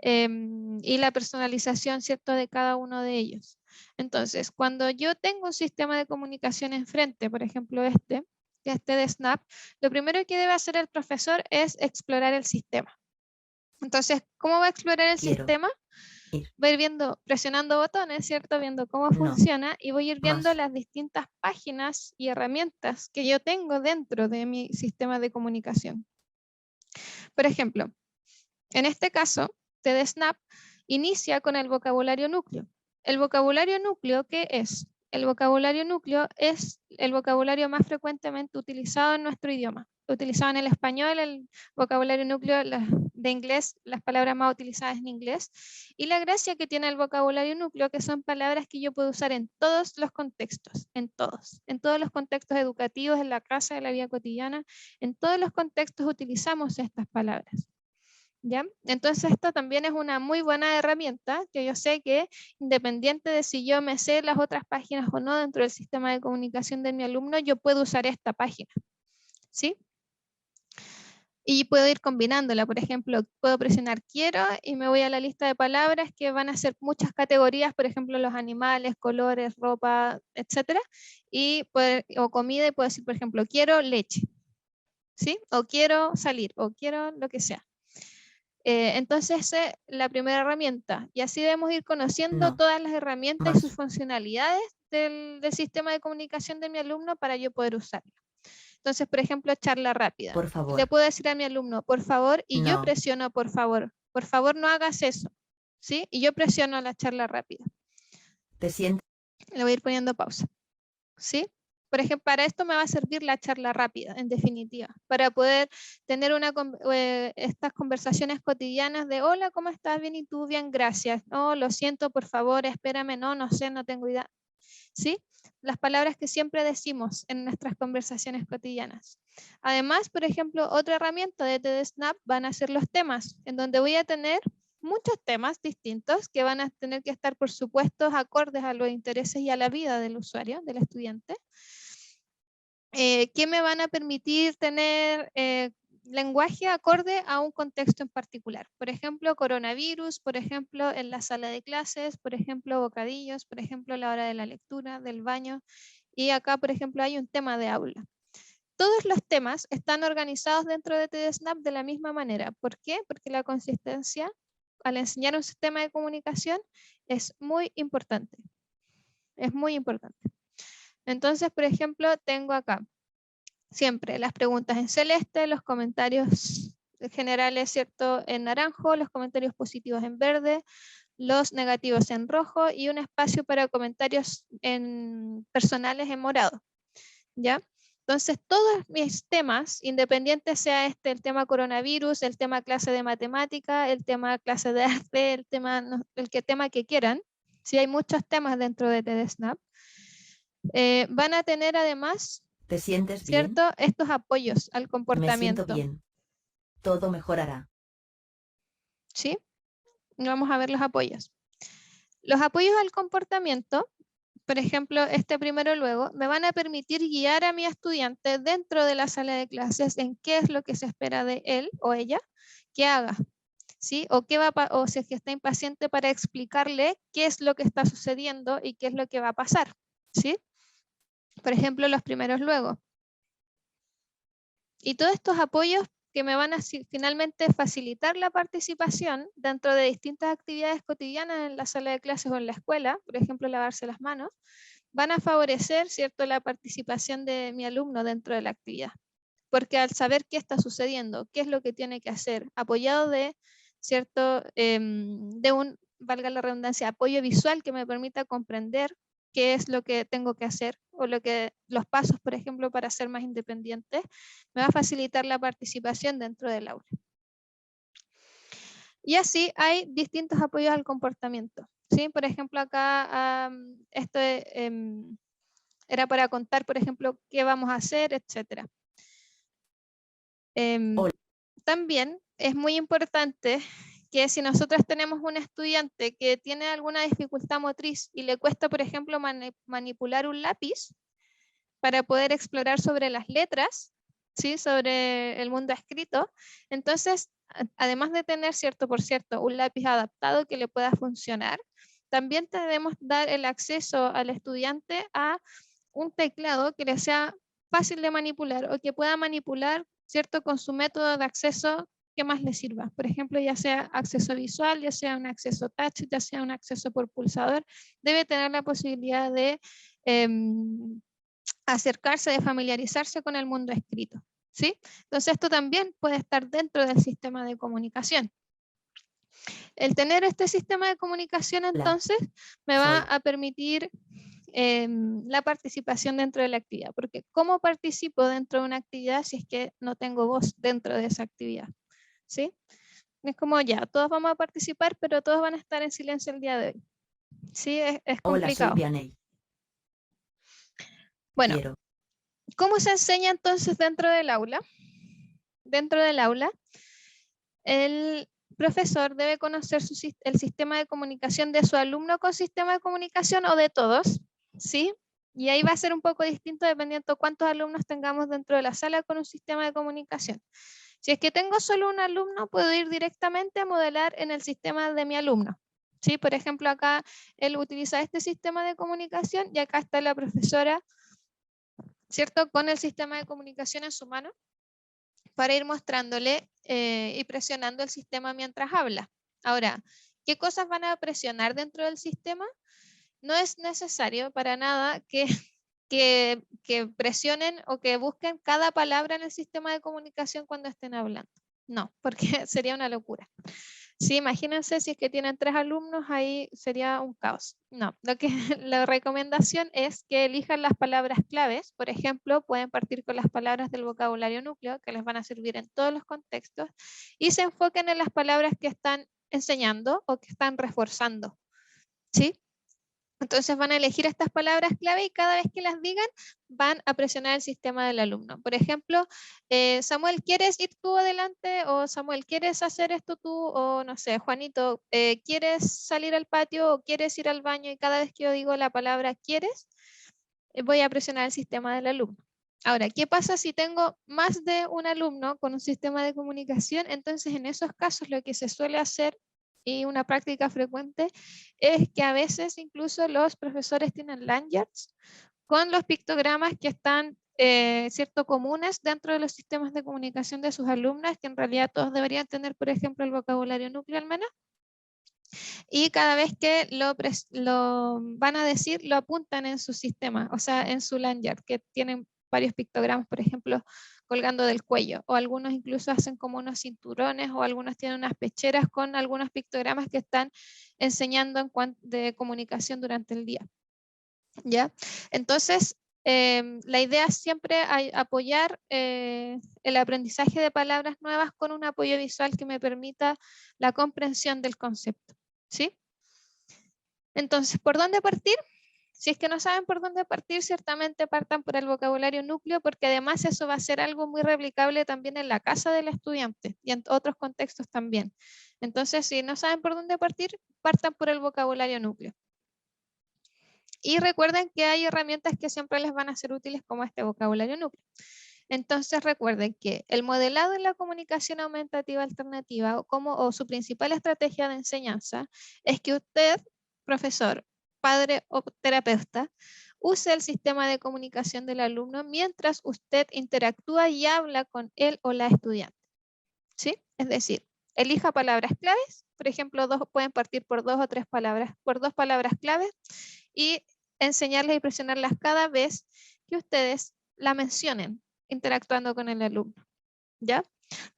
y la personalización, ¿cierto?, de cada uno de ellos. Entonces, cuando yo tengo un sistema de comunicación enfrente, por ejemplo este de Snap, lo primero que debe hacer el profesor es explorar el sistema. Entonces, ¿cómo va a explorar el sistema? Va a ir viendo, presionando botones, ¿cierto?, viendo cómo funciona, y voy a ir viendo las distintas páginas y herramientas que yo tengo dentro de mi sistema de comunicación. Por ejemplo, en este caso, TDSnap inicia con el vocabulario núcleo. ¿El vocabulario núcleo qué es? El vocabulario núcleo es el vocabulario más frecuentemente utilizado en nuestro idioma. Utilizado en el español, el vocabulario núcleo de inglés, las palabras más utilizadas en inglés. Y la gracia que tiene el vocabulario núcleo, que son palabras que yo puedo usar en todos los contextos, en todos los contextos educativos, en la casa, en la vida cotidiana, en todos los contextos utilizamos estas palabras. ¿Ya? Entonces esto también es una muy buena herramienta que yo sé que independiente de si yo me sé las otras páginas o no dentro del sistema de comunicación de mi alumno, yo puedo usar esta página, ¿sí? Y puedo ir combinándola, por ejemplo, puedo presionar quiero y me voy a la lista de palabras que van a ser muchas categorías, por ejemplo, los animales, colores, ropa, etcétera, o comida y puedo decir, por ejemplo, quiero leche, ¿sí? O quiero salir, o quiero lo que sea. Entonces, esa es la primera herramienta. Y así debemos ir conociendo No. todas las herramientas y sus Más. funcionalidades del sistema de comunicación de mi alumno para yo poder usarlo. Entonces, por ejemplo, charla rápida. Por favor. Le puedo decir a mi alumno, por favor, y yo No. presiono por favor no hagas eso, ¿sí? Y yo presiono la charla rápida. Te sientes. Le voy a ir poniendo pausa, ¿sí? Por ejemplo, para esto me va a servir la charla rápida, en definitiva, para poder tener estas conversaciones cotidianas de hola, ¿cómo estás? Bien, ¿y tú? Bien, gracias. No, lo siento, por favor, espérame, no sé, no tengo idea. ¿Sí? Las palabras que siempre decimos en nuestras conversaciones cotidianas. Además, por ejemplo, otra herramienta de TD Snap van a ser los temas, en donde voy a tener muchos temas distintos que van a tener que estar, por supuesto, acordes a los intereses y a la vida del usuario, del estudiante, que me van a permitir tener lenguaje acorde a un contexto en particular. Por ejemplo, coronavirus, por ejemplo, en la sala de clases, por ejemplo, bocadillos, por ejemplo, la hora de la lectura, del baño. Y acá, por ejemplo, hay un tema de aula. Todos los temas están organizados dentro de TD Snap de la misma manera. ¿Por qué? Porque la consistencia al enseñar un sistema de comunicación es muy importante. Es muy importante. Entonces, por ejemplo, tengo acá siempre las preguntas en celeste, los comentarios generales, ¿cierto?, en naranjo, los comentarios positivos en verde, los negativos en rojo y un espacio para comentarios personales en morado, ¿ya? Entonces, todos mis temas, independiente sea el tema coronavirus, el tema clase de matemática, el tema clase de arte, el tema que quieran, si hay muchos temas dentro de TD Snap, van a tener además, ¿Te sientes ¿cierto?, bien? estos apoyos al Me comportamiento. siento bien. Todo mejorará. ¿Sí? Vamos a ver los apoyos. Los apoyos al comportamiento, por ejemplo, este primero luego, me van a permitir guiar a mi estudiante dentro de la sala de clases en qué es lo que se espera de él o ella que haga, ¿sí? O si es que está impaciente para explicarle qué es lo que está sucediendo y qué es lo que va a pasar, ¿sí? Por ejemplo, los primeros luego. Y todos estos apoyos que me van a finalmente facilitar la participación dentro de distintas actividades cotidianas en la sala de clases o en la escuela, por ejemplo, lavarse las manos, van a favorecer, ¿cierto?, la participación de mi alumno dentro de la actividad. Porque al saber qué está sucediendo, qué es lo que tiene que hacer, apoyado de, ¿cierto?, valga la redundancia, apoyo visual que me permita comprender qué es lo que tengo que hacer o los pasos, por ejemplo, para ser más independiente, me va a facilitar la participación dentro del aula. Y así hay distintos apoyos al comportamiento. ¿Sí? Por ejemplo, acá esto era para contar, por ejemplo, qué vamos a hacer, etc. También es muy importante que si nosotros tenemos un estudiante que tiene alguna dificultad motriz y le cuesta, por ejemplo, manipular un lápiz para poder explorar sobre las letras, ¿sí?, sobre el mundo escrito, entonces, además de tener, un lápiz adaptado que le pueda funcionar, también debemos dar el acceso al estudiante a un teclado que le sea fácil de manipular o que pueda manipular, ¿cierto?, con su método de acceso que más le sirva. Por ejemplo, ya sea acceso visual, ya sea un acceso touch, ya sea un acceso por pulsador, debe tener la posibilidad de acercarse, de familiarizarse con el mundo escrito, ¿sí? Entonces esto también puede estar dentro del sistema de comunicación. El tener este sistema de comunicación entonces me va a permitir la participación dentro de la actividad, porque ¿cómo participo dentro de una actividad si es que no tengo voz dentro de esa actividad? ¿Sí? Es como ya, todos vamos a participar, pero todos van a estar en silencio el día de hoy. Sí, es complicado. Hola, soy Vianey. Bueno, Quiero. ¿cómo se enseña entonces dentro del aula? Dentro del aula, profesor debe conocer el sistema de comunicación de su alumno con sistema de comunicación o de todos, ¿sí? Y ahí va a ser un poco distinto dependiendo cuántos alumnos tengamos dentro de la sala con un sistema de comunicación. Si es que tengo solo un alumno, puedo ir directamente a modelar en el sistema de mi alumno. ¿Sí? Por ejemplo, acá él utiliza este sistema de comunicación y acá está la profesora, ¿cierto? Con el sistema de comunicación en su mano para ir mostrándole y presionando el sistema mientras habla. Ahora, ¿qué cosas van a presionar dentro del sistema? No es necesario para nada que presionen o que busquen cada palabra en el sistema de comunicación cuando estén hablando. No, porque sería una locura. Sí, imagínense si es que tienen 3 alumnos, ahí sería un caos. No, la recomendación es que elijan las palabras claves. Por ejemplo, pueden partir con las palabras del vocabulario núcleo, que les van a servir en todos los contextos, y se enfoquen en las palabras que están enseñando o que están reforzando. ¿Sí? Entonces van a elegir estas palabras clave y cada vez que las digan van a presionar el sistema del alumno. Por ejemplo, Samuel, ¿quieres ir tú adelante? O Samuel, ¿quieres hacer esto tú? O no sé, Juanito, ¿quieres salir al patio o quieres ir al baño? Y cada vez que yo digo la palabra ¿quieres? Voy a presionar el sistema del alumno. Ahora, ¿qué pasa si tengo más de un alumno con un sistema de comunicación? Entonces, en esos casos lo que se suele hacer y una práctica frecuente es que a veces incluso los profesores tienen lanyards con los pictogramas que están cierto comunes dentro de los sistemas de comunicación de sus alumnos, que en realidad todos deberían tener, por ejemplo, el vocabulario núcleo al menos, y cada vez que lo van a decir, lo apuntan en su sistema, o sea, en su lanyard, que tienen varios pictogramas, por ejemplo, colgando del cuello, o algunos incluso hacen como unos cinturones, o algunos tienen unas pecheras con algunos pictogramas que están enseñando en cuanto de comunicación durante el día. ¿Ya? Entonces, la idea es siempre apoyar el aprendizaje de palabras nuevas con un apoyo visual que me permita la comprensión del concepto. ¿Sí? Entonces, ¿por dónde partir? Si es que no saben por dónde partir, ciertamente partan por el vocabulario núcleo, porque además eso va a ser algo muy replicable también en la casa del estudiante y en otros contextos también. Entonces, si no saben por dónde partir, partan por el vocabulario núcleo. Y recuerden que hay herramientas que siempre les van a ser útiles como este vocabulario núcleo. Entonces recuerden que el modelado en la comunicación aumentativa alternativa o su principal estrategia de enseñanza es que usted, profesor, padre o terapeuta, use el sistema de comunicación del alumno mientras usted interactúa y habla con él o la estudiante. ¿Sí? Es decir, elija palabras claves, por ejemplo, pueden partir por 2 o 3 palabras, por 2 palabras claves y enseñarles y presionarlas cada vez que ustedes la mencionen interactuando con el alumno. ¿Ya?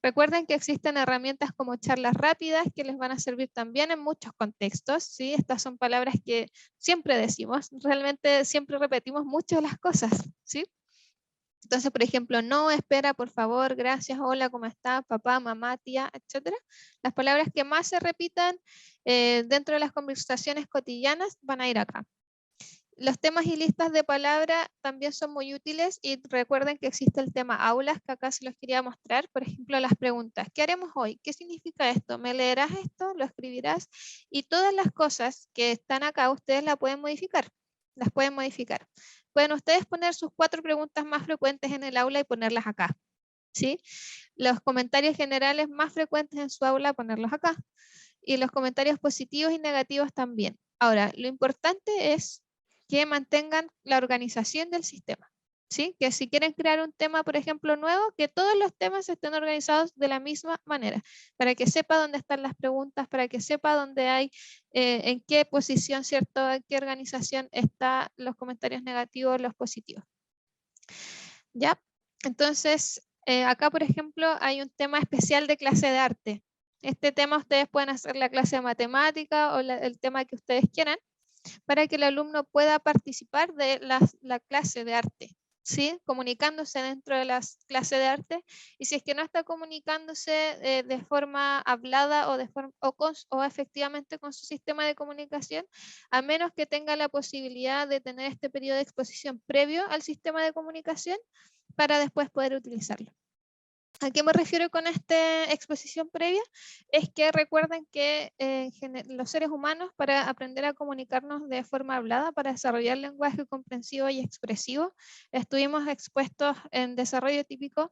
Recuerden que existen herramientas como charlas rápidas que les van a servir también en muchos contextos. ¿Sí? Estas son palabras que siempre decimos, realmente siempre repetimos mucho las cosas. ¿Sí? Entonces, por ejemplo, no, espera, por favor, gracias, hola, ¿cómo está? Papá, mamá, tía, etcétera. Las palabras que más se repitan dentro de las conversaciones cotidianas van a ir acá. Los temas y listas de palabras también son muy útiles y recuerden que existe el tema aulas, que acá se los quería mostrar. Por ejemplo, las preguntas. ¿Qué haremos hoy? ¿Qué significa esto? ¿Me leerás esto? ¿Lo escribirás? Y todas las cosas que están acá ustedes las pueden modificar. Las pueden modificar. Pueden ustedes poner sus 4 preguntas más frecuentes en el aula y ponerlas acá. ¿Sí? Los comentarios generales más frecuentes en su aula, ponerlos acá. Y los comentarios positivos y negativos también. Ahora, lo importante es que mantengan la organización del sistema. ¿Sí? Que si quieren crear un tema, por ejemplo, nuevo, que todos los temas estén organizados de la misma manera, para que sepa dónde están las preguntas, para que sepa dónde hay, en qué posición, ¿cierto? En qué organización están los comentarios negativos, los positivos. ¿Ya? Entonces, acá, por ejemplo, hay un tema especial de clase de arte. Este tema ustedes pueden hacer la clase de matemática o el tema que ustedes quieran, para que el alumno pueda participar de la clase de arte, ¿sí? Comunicándose dentro de las clases de arte, y si es que no está comunicándose de forma hablada o efectivamente con su sistema de comunicación, a menos que tenga la posibilidad de tener este periodo de exposición previo al sistema de comunicación para después poder utilizarlo. ¿A qué me refiero con esta exposición previa? Es que recuerden que los seres humanos, para aprender a comunicarnos de forma hablada, para desarrollar lenguaje comprensivo y expresivo, estuvimos expuestos en desarrollo típico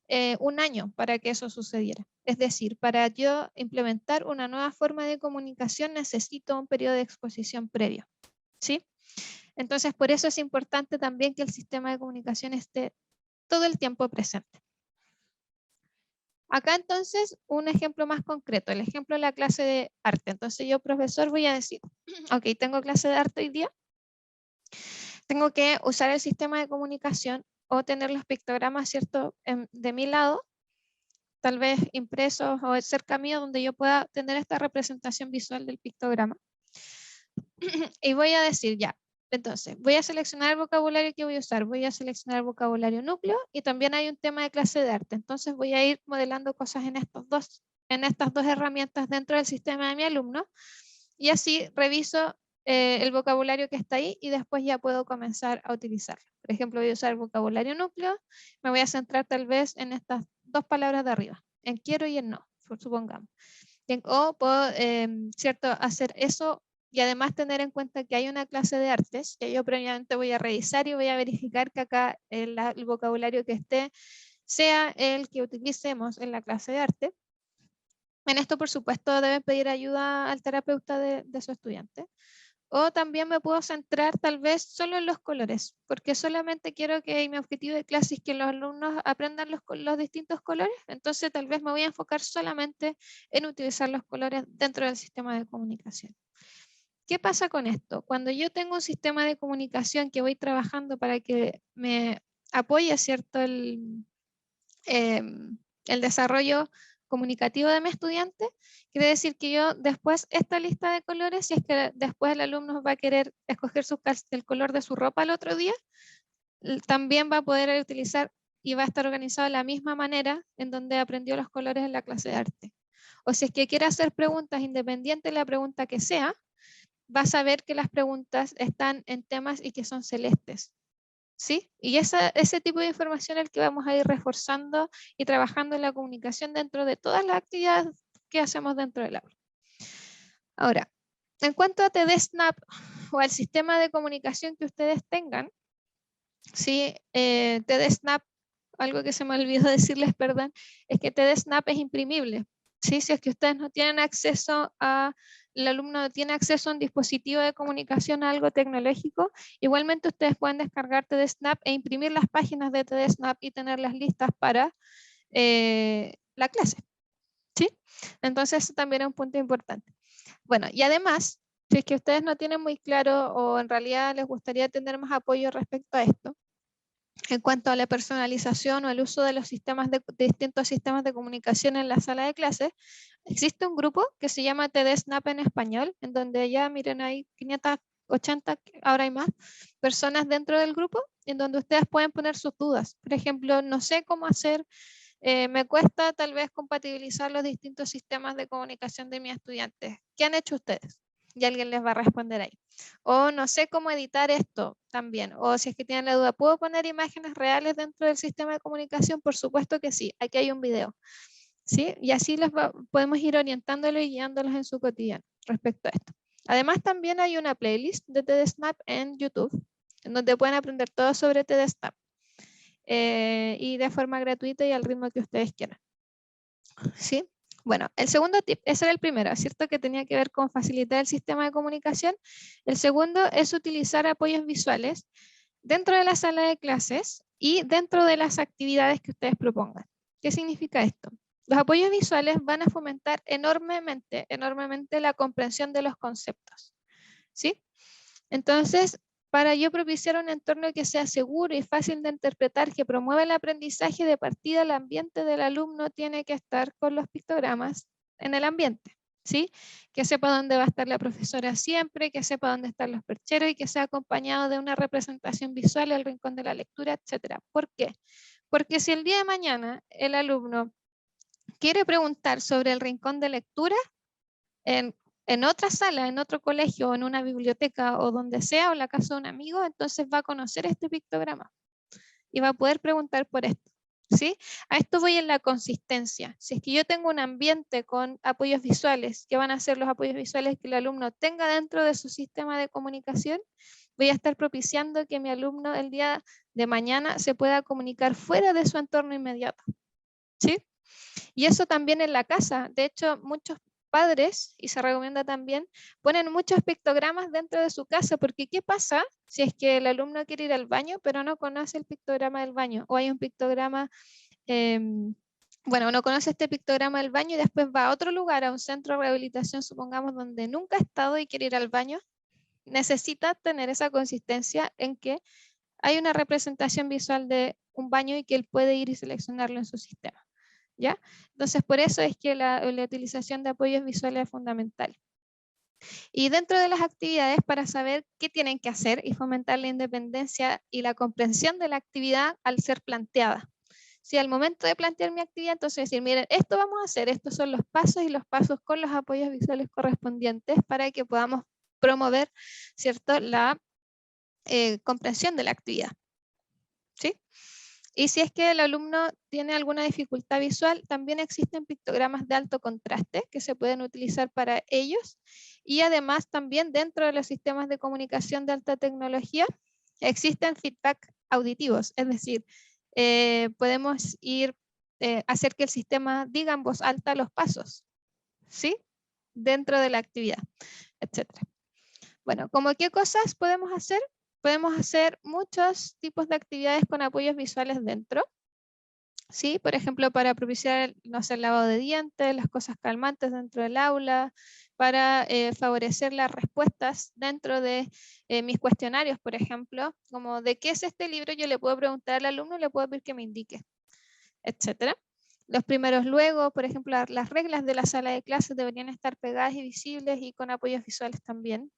1 año para que eso sucediera. Es decir, para yo implementar una nueva forma de comunicación necesito un periodo de exposición previo, ¿sí? Entonces, por eso es importante también que el sistema de comunicación esté todo el tiempo presente. Acá entonces un ejemplo más concreto, el ejemplo de la clase de arte. Entonces yo, profesor, voy a decir, ok, tengo clase de arte hoy día, tengo que usar el sistema de comunicación o tener los pictogramas, ¿cierto?, de mi lado, tal vez impresos o cerca mío, donde yo pueda tener esta representación visual del pictograma. Y voy a decir ya, entonces voy a seleccionar el vocabulario que voy a usar, voy a seleccionar el vocabulario núcleo y también hay un tema de clase de arte. Entonces voy a ir modelando cosas en estas dos herramientas dentro del sistema de mi alumno y así reviso el vocabulario que está ahí y después ya puedo comenzar a utilizarlo. Por ejemplo, voy a usar el vocabulario núcleo, me voy a centrar tal vez en estas 2 palabras de arriba, en quiero y en no, supongamos. O puedo, ¿cierto?, hacer eso y además tener en cuenta que hay una clase de artes que yo previamente voy a revisar y voy a verificar que acá el vocabulario que esté sea el que utilicemos en la clase de arte. En esto, por supuesto, deben pedir ayuda al terapeuta de su estudiante. O también me puedo centrar tal vez solo en los colores, porque solamente quiero que mi objetivo de clase es que los alumnos aprendan los distintos colores, entonces tal vez me voy a enfocar solamente en utilizar los colores dentro del sistema de comunicación. ¿Qué pasa con esto? Cuando yo tengo un sistema de comunicación que voy trabajando para que me apoye, ¿cierto?, el desarrollo comunicativo de mi estudiante, quiere decir que yo después esta lista de colores, si es que después el alumno va a querer escoger el color de su ropa el otro día, también va a poder utilizar y va a estar organizado de la misma manera en donde aprendió los colores en la clase de arte. O si es que quiere hacer preguntas independiente de la pregunta que sea, va a saber que las preguntas están en temas y que son celestes. ¿Sí? Y ese tipo de información es el que vamos a ir reforzando y trabajando en la comunicación dentro de todas las actividades que hacemos dentro del aula. Ahora, en cuanto a TDSNAP o al sistema de comunicación que ustedes tengan, ¿sí? TDSNAP, algo que se me olvidó decirles, perdón, es que TDSNAP es imprimible. ¿Sí? Si es que ustedes no tienen acceso el alumno no tiene acceso a un dispositivo de comunicación, a algo tecnológico, igualmente ustedes pueden descargar TDSNAP e imprimir las páginas de TDSNAP y tenerlas listas para la clase. ¿Sí? Entonces eso también es un punto importante. Bueno, y además, si es que ustedes no tienen muy claro o en realidad les gustaría tener más apoyo respecto a esto, en cuanto a la personalización o el uso de los distintos sistemas de comunicación en la sala de clases, existe un grupo que se llama TDSNAP en español, en donde ya miren hay 580, ahora hay más personas dentro del grupo, en donde ustedes pueden poner sus dudas. Por ejemplo, no sé cómo hacer, me cuesta tal vez compatibilizar los distintos sistemas de comunicación de mis estudiantes. ¿Qué han hecho ustedes? Y alguien les va a responder ahí. O no sé cómo editar esto también. O si es que tienen la duda, ¿puedo poner imágenes reales dentro del sistema de comunicación? Por supuesto que sí. Aquí hay un video. ¿Sí? Y así podemos ir orientándolos y guiándolos en su cotidiano respecto a esto. Además, también hay una playlist de TDSNAP en YouTube, en donde pueden aprender todo sobre TDSNAP. Y de forma gratuita y al ritmo que ustedes quieran. ¿Sí? Bueno, el segundo tip, ese era el primero, ¿cierto? Que tenía que ver con facilitar el sistema de comunicación. El segundo es utilizar apoyos visuales dentro de la sala de clases y dentro de las actividades que ustedes propongan. ¿Qué significa esto? Los apoyos visuales van a fomentar enormemente la comprensión de los conceptos. ¿Sí? Entonces, para yo propiciar un entorno que sea seguro y fácil de interpretar, que promueva el aprendizaje de partida, el ambiente del alumno tiene que estar con los pictogramas en el ambiente, ¿sí? Que sepa dónde va a estar la profesora siempre, que sepa dónde están los percheros y que sea acompañado de una representación visual, el rincón de la lectura, etc. ¿Por qué? Porque si el día de mañana el alumno quiere preguntar sobre el rincón de lectura, en otra sala, en otro colegio, en una biblioteca o donde sea, o en la casa de un amigo, entonces va a conocer este pictograma y va a poder preguntar por esto. ¿Sí? A esto voy en la consistencia. Si es que yo tengo un ambiente con apoyos visuales, ¿qué van a ser los apoyos visuales que el alumno tenga dentro de su sistema de comunicación? Voy a estar propiciando que mi alumno el día de mañana se pueda comunicar fuera de su entorno inmediato. ¿Sí? Y eso también en la casa. De hecho, muchos padres, y se recomienda también, ponen muchos pictogramas dentro de su casa, porque ¿qué pasa si es que el alumno quiere ir al baño, pero no conoce el pictograma del baño? O hay un pictograma, bueno, no conoce este pictograma del baño y después va a otro lugar, a un centro de rehabilitación, supongamos, donde nunca ha estado y quiere ir al baño. Necesita tener esa consistencia en que hay una representación visual de un baño y que él puede ir y seleccionarlo en su sistema. ¿Ya? Entonces, por eso es que la utilización de apoyos visuales es fundamental. Y dentro de las actividades, para saber qué tienen que hacer y fomentar la independencia y la comprensión de la actividad al ser planteada. Si al momento de plantear mi actividad, entonces decir, miren, esto vamos a hacer, estos son los pasos y los pasos con los apoyos visuales correspondientes para que podamos promover, ¿cierto?, la comprensión de la actividad. ¿Sí? Y si es que el alumno tiene alguna dificultad visual, también existen pictogramas de alto contraste que se pueden utilizar para ellos. Y además también dentro de los sistemas de comunicación de alta tecnología existen feedback auditivos, es decir, podemos hacer que el sistema diga en voz alta los pasos, ¿sí? Dentro de la actividad, etc. Bueno, ¿cómo qué cosas podemos hacer? Podemos hacer muchos tipos de actividades con apoyos visuales dentro. ¿Sí? Por ejemplo, para propiciar, no sé, el lavado de dientes, las cosas calmantes dentro del aula, para favorecer las respuestas dentro de mis cuestionarios, por ejemplo, como de qué es este libro, yo le puedo preguntar al alumno y le puedo pedir que me indique, etcétera. Los primeros luego, por ejemplo, las reglas de la sala de clases deberían estar pegadas y visibles y con apoyos visuales también.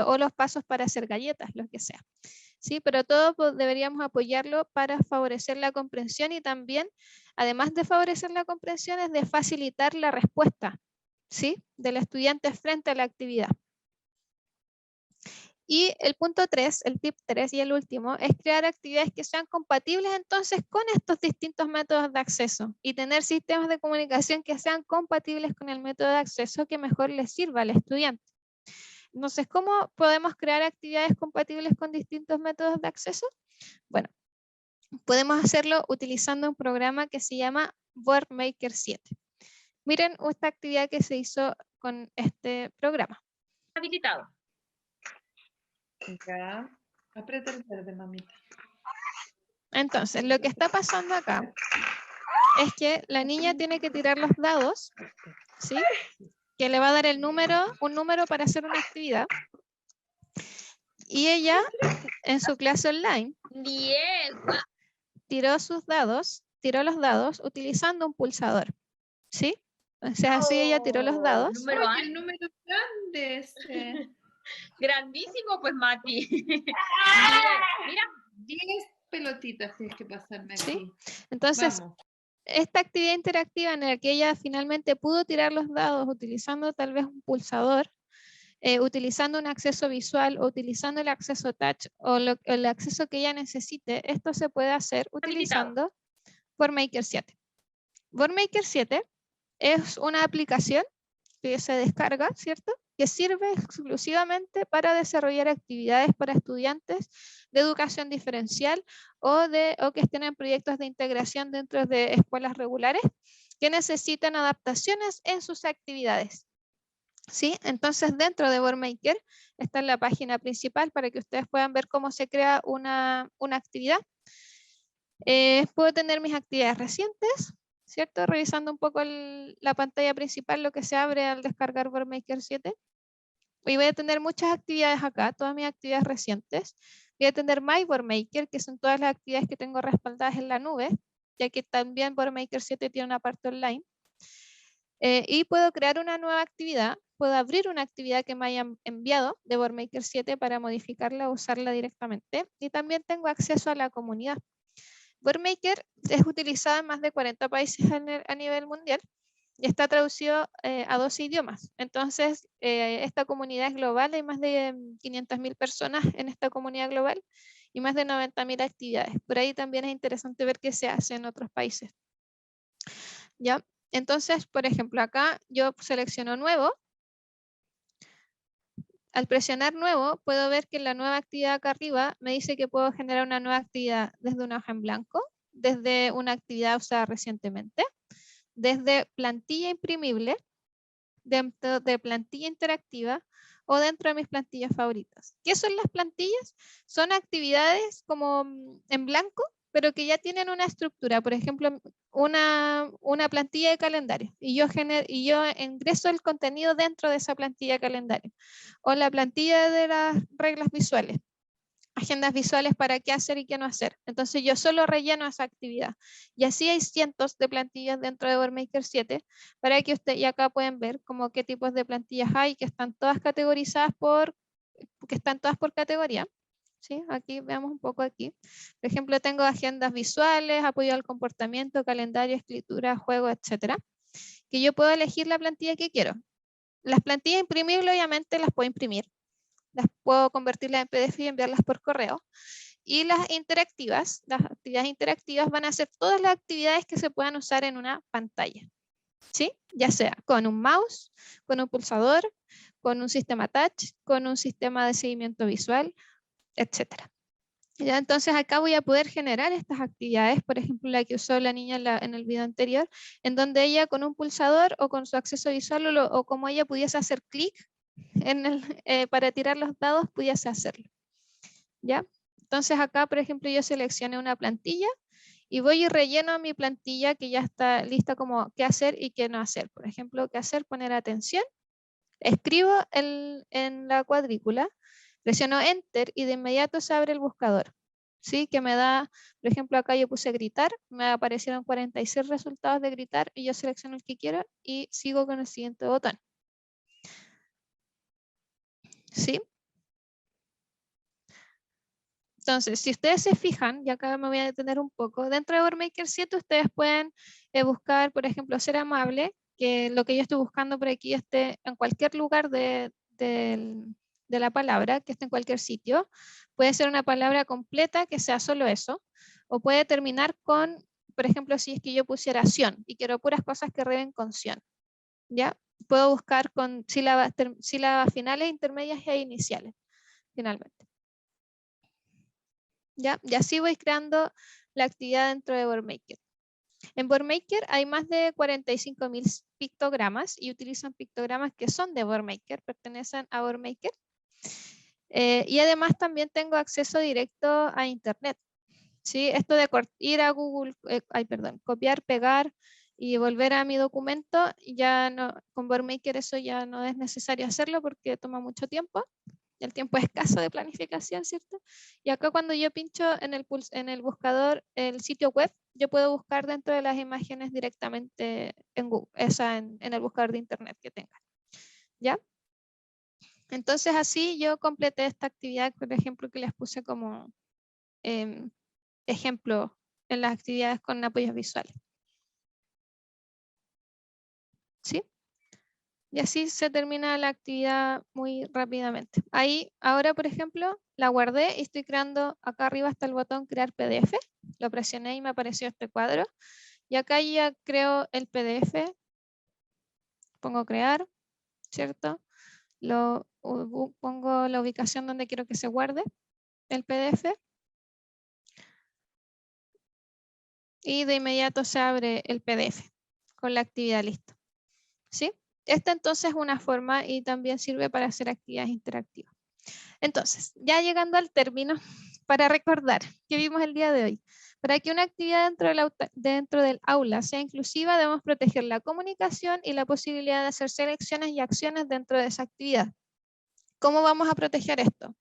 O los pasos para hacer galletas, lo que sea. ¿Sí? Pero todo deberíamos apoyarlo para favorecer la comprensión y también, además de favorecer la comprensión, es de facilitar la respuesta, ¿sí?, del estudiante frente a la actividad. Y el punto 3, el tip 3 y el último, es crear actividades que sean compatibles entonces con estos distintos métodos de acceso y tener sistemas de comunicación que sean compatibles con el método de acceso que mejor les sirva al estudiante. Entonces, ¿cómo podemos crear actividades compatibles con distintos métodos de acceso? Bueno, podemos hacerlo utilizando un programa que se llama Boardmaker 7. Miren esta actividad que se hizo con este programa. Habilitado. Ya. Aprieta el verde, mamita. Entonces, lo que está pasando acá es que la niña tiene que tirar los dados, ¿sí?, que le va a dar un número para hacer una actividad. Y ella, en su clase online, Bien. tiró los dados utilizando un pulsador, ¿sí? O sea, así ella tiró los dados. Número Oye, A. el número grande ese. Grandísimo, pues, Mati. Mira, 10 pelotitas tienes que pasarme ¿sí? aquí. Entonces, Vamos. esta actividad interactiva en la que ella finalmente pudo tirar los dados utilizando tal vez un pulsador, utilizando un acceso visual o utilizando el acceso touch o el acceso que ella necesite, esto se puede hacer utilizando Boardmaker 7. Boardmaker 7 es una aplicación que se descarga, ¿cierto?, que sirve exclusivamente para desarrollar actividades para estudiantes de educación diferencial o que estén en proyectos de integración dentro de escuelas regulares que necesitan adaptaciones en sus actividades. ¿Sí? Entonces, dentro de Boardmaker está en la página principal para que ustedes puedan ver cómo se crea una actividad. Puedo tener mis actividades recientes, ¿cierto? Revisando un poco la pantalla principal, lo que se abre al descargar Boardmaker 7. Y voy a tener muchas actividades acá, todas mis actividades recientes. Voy a tener My Boardmaker, que son todas las actividades que tengo respaldadas en la nube, ya que también Boardmaker 7 tiene una parte online. Y puedo crear una nueva actividad, puedo abrir una actividad que me hayan enviado de Boardmaker 7 para modificarla o usarla directamente. Y también tengo acceso a la comunidad. Boardmaker es utilizado en más de 40 países a nivel mundial y está traducido a 12 idiomas. Entonces, esta comunidad es global, hay más de 500.000 personas en esta comunidad global y más de 90.000 actividades. Por ahí también es interesante ver qué se hace en otros países. ¿Ya? Entonces, por ejemplo, acá yo selecciono nuevo. Al presionar nuevo, puedo ver que la nueva actividad acá arriba me dice que puedo generar una nueva actividad desde una hoja en blanco, desde una actividad usada recientemente, desde plantilla imprimible, dentro de plantilla interactiva o dentro de mis plantillas favoritas. ¿Qué son las plantillas? Son actividades como en blanco, pero que ya tienen una estructura. Por ejemplo, una plantilla de calendario y yo ingreso el contenido dentro de esa plantilla de calendario. O la plantilla de las reglas visuales. Agendas visuales para qué hacer y qué no hacer. Entonces yo solo relleno esa actividad. Y así hay cientos de plantillas dentro de WordMaker 7 para que usted, y acá pueden ver como qué tipos de plantillas hay, que están todas categorizadas por categoría. ¿Sí? Aquí veamos un poco aquí. Por ejemplo, tengo agendas visuales, apoyo al comportamiento, calendario, escritura, juego, etcétera. Que yo puedo elegir la plantilla que quiero. Las plantillas imprimibles obviamente las puedo imprimir. Las puedo convertirlas en PDF y enviarlas por correo. Y las actividades interactivas van a ser todas las actividades que se puedan usar en una pantalla. ¿Sí? Ya sea con un mouse, con un pulsador, con un sistema touch, con un sistema de seguimiento visual, etc. Ya, entonces acá voy a poder generar estas actividades, por ejemplo la que usó la niña en el video anterior, en donde ella con un pulsador o con su acceso visual o como ella pudiese hacer clic para tirar los dados, pudiese hacerlo. ¿Ya? Entonces acá, por ejemplo, yo seleccioné una plantilla y voy y relleno mi plantilla que ya está lista como qué hacer y qué no hacer. Por ejemplo, qué hacer, poner atención. Escribo en la cuadrícula, presiono Enter y de inmediato se abre el buscador. ¿Sí? Que me da, por ejemplo, acá yo puse gritar, me aparecieron 46 resultados de gritar y yo selecciono el que quiero y sigo con el siguiente botón. ¿Sí? Entonces, si ustedes se fijan, y acá me voy a detener un poco, dentro de WordMaker 7 ustedes pueden buscar, por ejemplo, ser amable, que lo que yo estoy buscando por aquí esté en cualquier lugar de la palabra, que esté en cualquier sitio. Puede ser una palabra completa que sea solo eso, o puede terminar con, por ejemplo, si es que yo pusiera ción y quiero puras cosas que reben con ción. ¿Ya? Puedo buscar con sílabas finales, intermedias e iniciales, finalmente. ¿Ya? Y así voy creando la actividad dentro de WordMaker. En WordMaker hay más de 45.000 pictogramas y utilizan pictogramas que son de WordMaker, pertenecen a WordMaker. Y además también tengo acceso directo a Internet. ¿Sí? Esto de ir a Google, copiar, pegar y volver a mi documento, ya no, con WordMaker eso ya no es necesario hacerlo porque toma mucho tiempo. El tiempo es escaso de planificación, ¿cierto? Y acá cuando yo pincho en el buscador el sitio web, yo puedo buscar dentro de las imágenes directamente en Google, en el buscador de internet que tenga. ¿Ya? Entonces así yo completé esta actividad, por ejemplo, que les puse como ejemplo en las actividades con apoyos visuales. ¿Sí? Y así se termina la actividad muy rápidamente. Ahí, ahora por ejemplo, la guardé y estoy creando, acá arriba está el botón crear PDF. Lo presioné y me apareció este cuadro. Y acá ya creo el PDF. Pongo crear, ¿cierto? Pongo la ubicación donde quiero que se guarde el PDF. Y de inmediato se abre el PDF con la actividad lista. ¿Sí? Esta entonces es una forma y también sirve para hacer actividades interactivas. Entonces, ya llegando al término, para recordar que vimos el día de hoy, para que una actividad dentro del aula sea inclusiva, debemos proteger la comunicación y la posibilidad de hacer selecciones y acciones dentro de esa actividad. ¿Cómo vamos a proteger esto?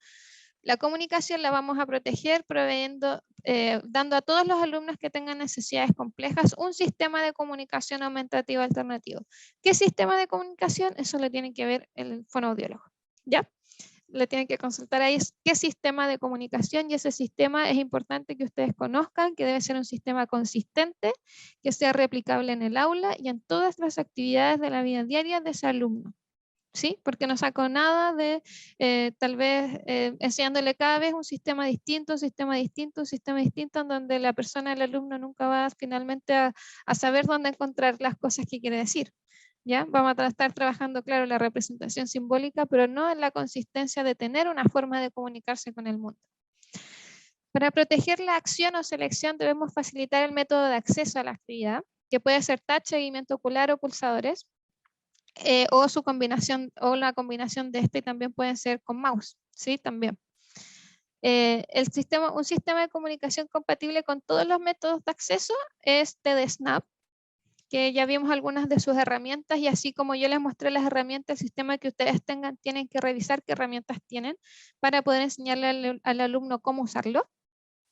La comunicación la vamos a proteger dando a todos los alumnos que tengan necesidades complejas un sistema de comunicación aumentativa alternativo. ¿Qué sistema de comunicación? Eso lo tiene que ver el fonoaudiólogo. ¿Ya? Le tienen que consultar ahí qué sistema de comunicación, y ese sistema es importante que ustedes conozcan, que debe ser un sistema consistente, que sea replicable en el aula y en todas las actividades de la vida diaria de ese alumno. ¿sí? Porque no saco nada de tal vez enseñándole cada vez un sistema distinto, un sistema distinto, un sistema distinto, en donde la persona, el alumno, nunca va finalmente a saber dónde encontrar las cosas que quiere decir. ¿Ya? Vamos a estar trabajando, claro, la representación simbólica, pero no en la consistencia de tener una forma de comunicarse con el mundo. Para proteger la acción o selección debemos facilitar el método de acceso a la actividad, que puede ser touch, seguimiento ocular o pulsadores, o su combinación, o la combinación de este, y también pueden ser con mouse, ¿sí? También. Un sistema de comunicación compatible con todos los métodos de acceso es TDSnap, que ya vimos algunas de sus herramientas, y así como yo les mostré las herramientas, el sistema que ustedes tengan, tienen que revisar qué herramientas tienen para poder enseñarle al alumno cómo usarlo,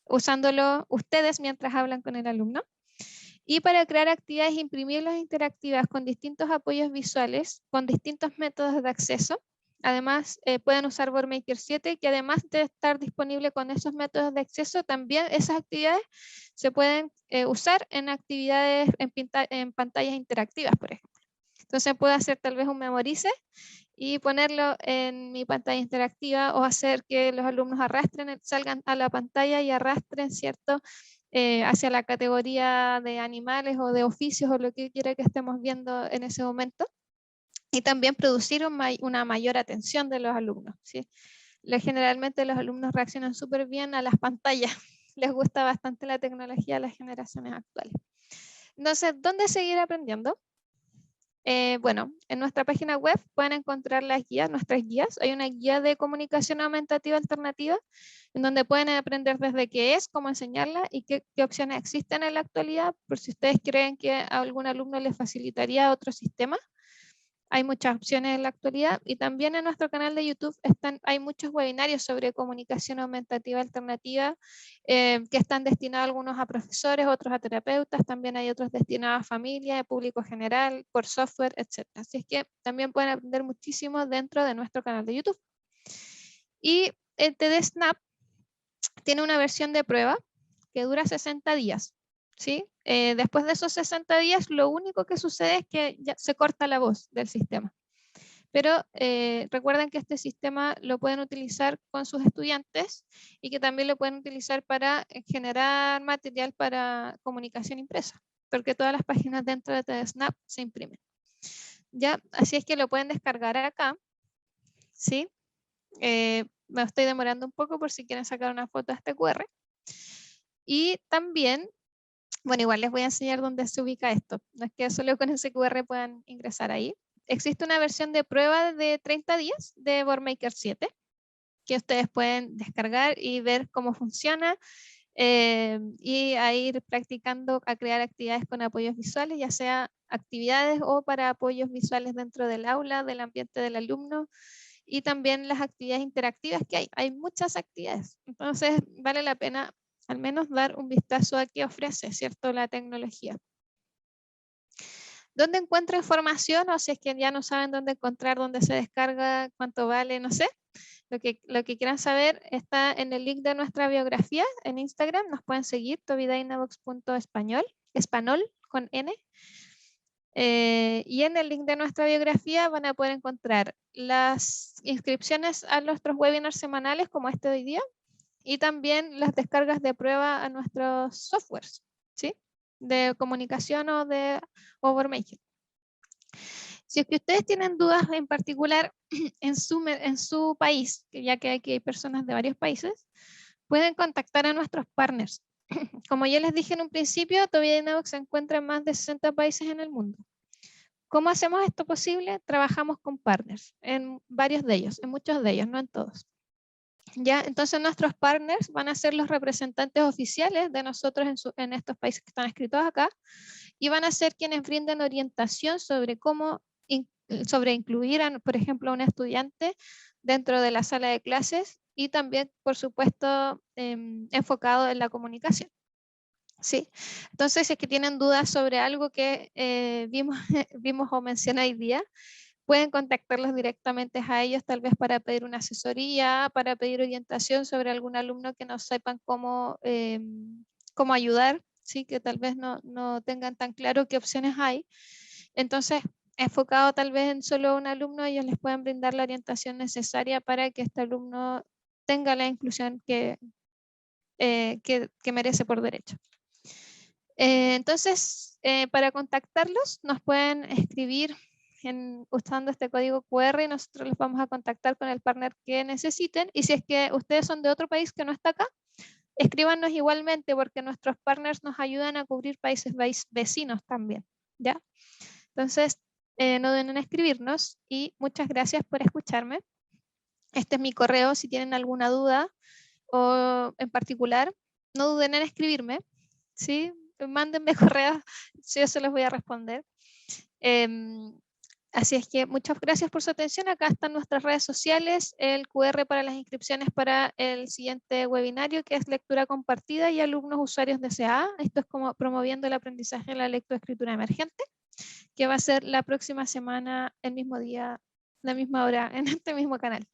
usándolo ustedes mientras hablan con el alumno. Y para crear actividades imprimibles e interactivas con distintos apoyos visuales, con distintos métodos de acceso. Además, pueden usar Boardmaker 7, que además de estar disponible con esos métodos de acceso, también esas actividades se pueden usar en actividades en pantallas interactivas, por ejemplo. Entonces puedo hacer tal vez un memorice y ponerlo en mi pantalla interactiva, o hacer que los alumnos arrastren, salgan a la pantalla y arrastren, ¿cierto?, hacia la categoría de animales o de oficios o lo que quiera que estemos viendo en ese momento. Y también producir una mayor atención de los alumnos, ¿sí? Generalmente los alumnos reaccionan súper bien a las pantallas. Les gusta bastante la tecnología a las generaciones actuales. Entonces, ¿dónde seguir aprendiendo? Bueno, en nuestra página web pueden encontrar las guías, nuestras guías. Hay una guía de comunicación aumentativa alternativa, en donde pueden aprender desde qué es, cómo enseñarla y qué opciones existen en la actualidad, por si ustedes creen que a algún alumno les facilitaría otro sistema. Hay muchas opciones en la actualidad, y también en nuestro canal de YouTube hay muchos webinarios sobre comunicación aumentativa alternativa, que están destinados algunos a profesores, otros a terapeutas, también hay otros destinados a familia, público general, por software, etc. Así es que también pueden aprender muchísimo dentro de nuestro canal de YouTube. Y el TDSnap tiene una versión de prueba que dura 60 días. ¿Sí? Después de esos 60 días, lo único que sucede es que ya se corta la voz del sistema. Pero recuerden que este sistema lo pueden utilizar con sus estudiantes, y que también lo pueden utilizar para generar material para comunicación impresa, porque todas las páginas dentro de TDSnap se imprimen. ¿Ya? Así es que lo pueden descargar acá. ¿Sí? Me estoy demorando un poco por si quieren sacar una foto de este QR. Y también, bueno, igual les voy a enseñar dónde se ubica esto. No es que solo con ese QR puedan ingresar ahí. Existe una versión de prueba de 30 días de Boardmaker 7, que ustedes pueden descargar y ver cómo funciona, y a ir practicando a crear actividades con apoyos visuales, ya sea actividades o para apoyos visuales dentro del aula, del ambiente del alumno, y también las actividades interactivas que hay. Hay muchas actividades, entonces vale la pena al menos dar un vistazo a qué ofrece, ¿cierto?, la tecnología. ¿Dónde encuentro información? O si es que ya no saben dónde encontrar, dónde se descarga, cuánto vale, no sé. Lo que quieran saber está en el link de nuestra biografía en Instagram. Nos pueden seguir, tobidynavox.español, español con N. Y en el link de nuestra biografía van a poder encontrar las inscripciones a nuestros webinars semanales, como este de hoy día, y también las descargas de prueba a nuestros softwares, ¿sí?, de comunicación o de Boardmaker. Si es que ustedes tienen dudas en particular en su país, ya que aquí hay personas de varios países, pueden contactar a nuestros partners. Como ya les dije en un principio, TobiDynavox se encuentra en más de 60 países en el mundo. ¿Cómo hacemos esto posible? Trabajamos con partners, en varios de ellos, en muchos de ellos, no en todos. ¿Ya? Entonces nuestros partners van a ser los representantes oficiales de nosotros en estos países que están escritos acá, y van a ser quienes brinden orientación sobre cómo incluir, por ejemplo, a un estudiante dentro de la sala de clases, y también, por supuesto, enfocado en la comunicación. ¿Sí? Entonces, si es que tienen dudas sobre algo que vimos o mencioné hoy día, pueden contactarlos directamente a ellos, tal vez para pedir una asesoría, para pedir orientación sobre algún alumno que no sepan cómo ayudar, ¿sí?, que tal vez no tengan tan claro qué opciones hay. Entonces, enfocado tal vez en solo un alumno, ellos les pueden brindar la orientación necesaria para que este alumno tenga la inclusión que merece por derecho. Entonces, para contactarlos, nos pueden escribir usando este código QR y nosotros los vamos a contactar con el partner que necesiten. Y si es que ustedes son de otro país que no está acá, escríbanos igualmente porque nuestros partners nos ayudan a cubrir países vecinos también, ¿ya? Entonces, no duden en escribirnos y muchas gracias por escucharme. Este es mi correo, si tienen alguna duda o en particular, no duden en escribirme, ¿sí? Mándenme correos, yo se los voy a responder. Así es que muchas gracias por su atención. Acá están nuestras redes sociales, el QR para las inscripciones para el siguiente webinario, que es lectura compartida y alumnos usuarios de CA. Esto es como promoviendo el aprendizaje de la lectoescritura emergente, que va a ser la próxima semana, el mismo día, la misma hora, en este mismo canal.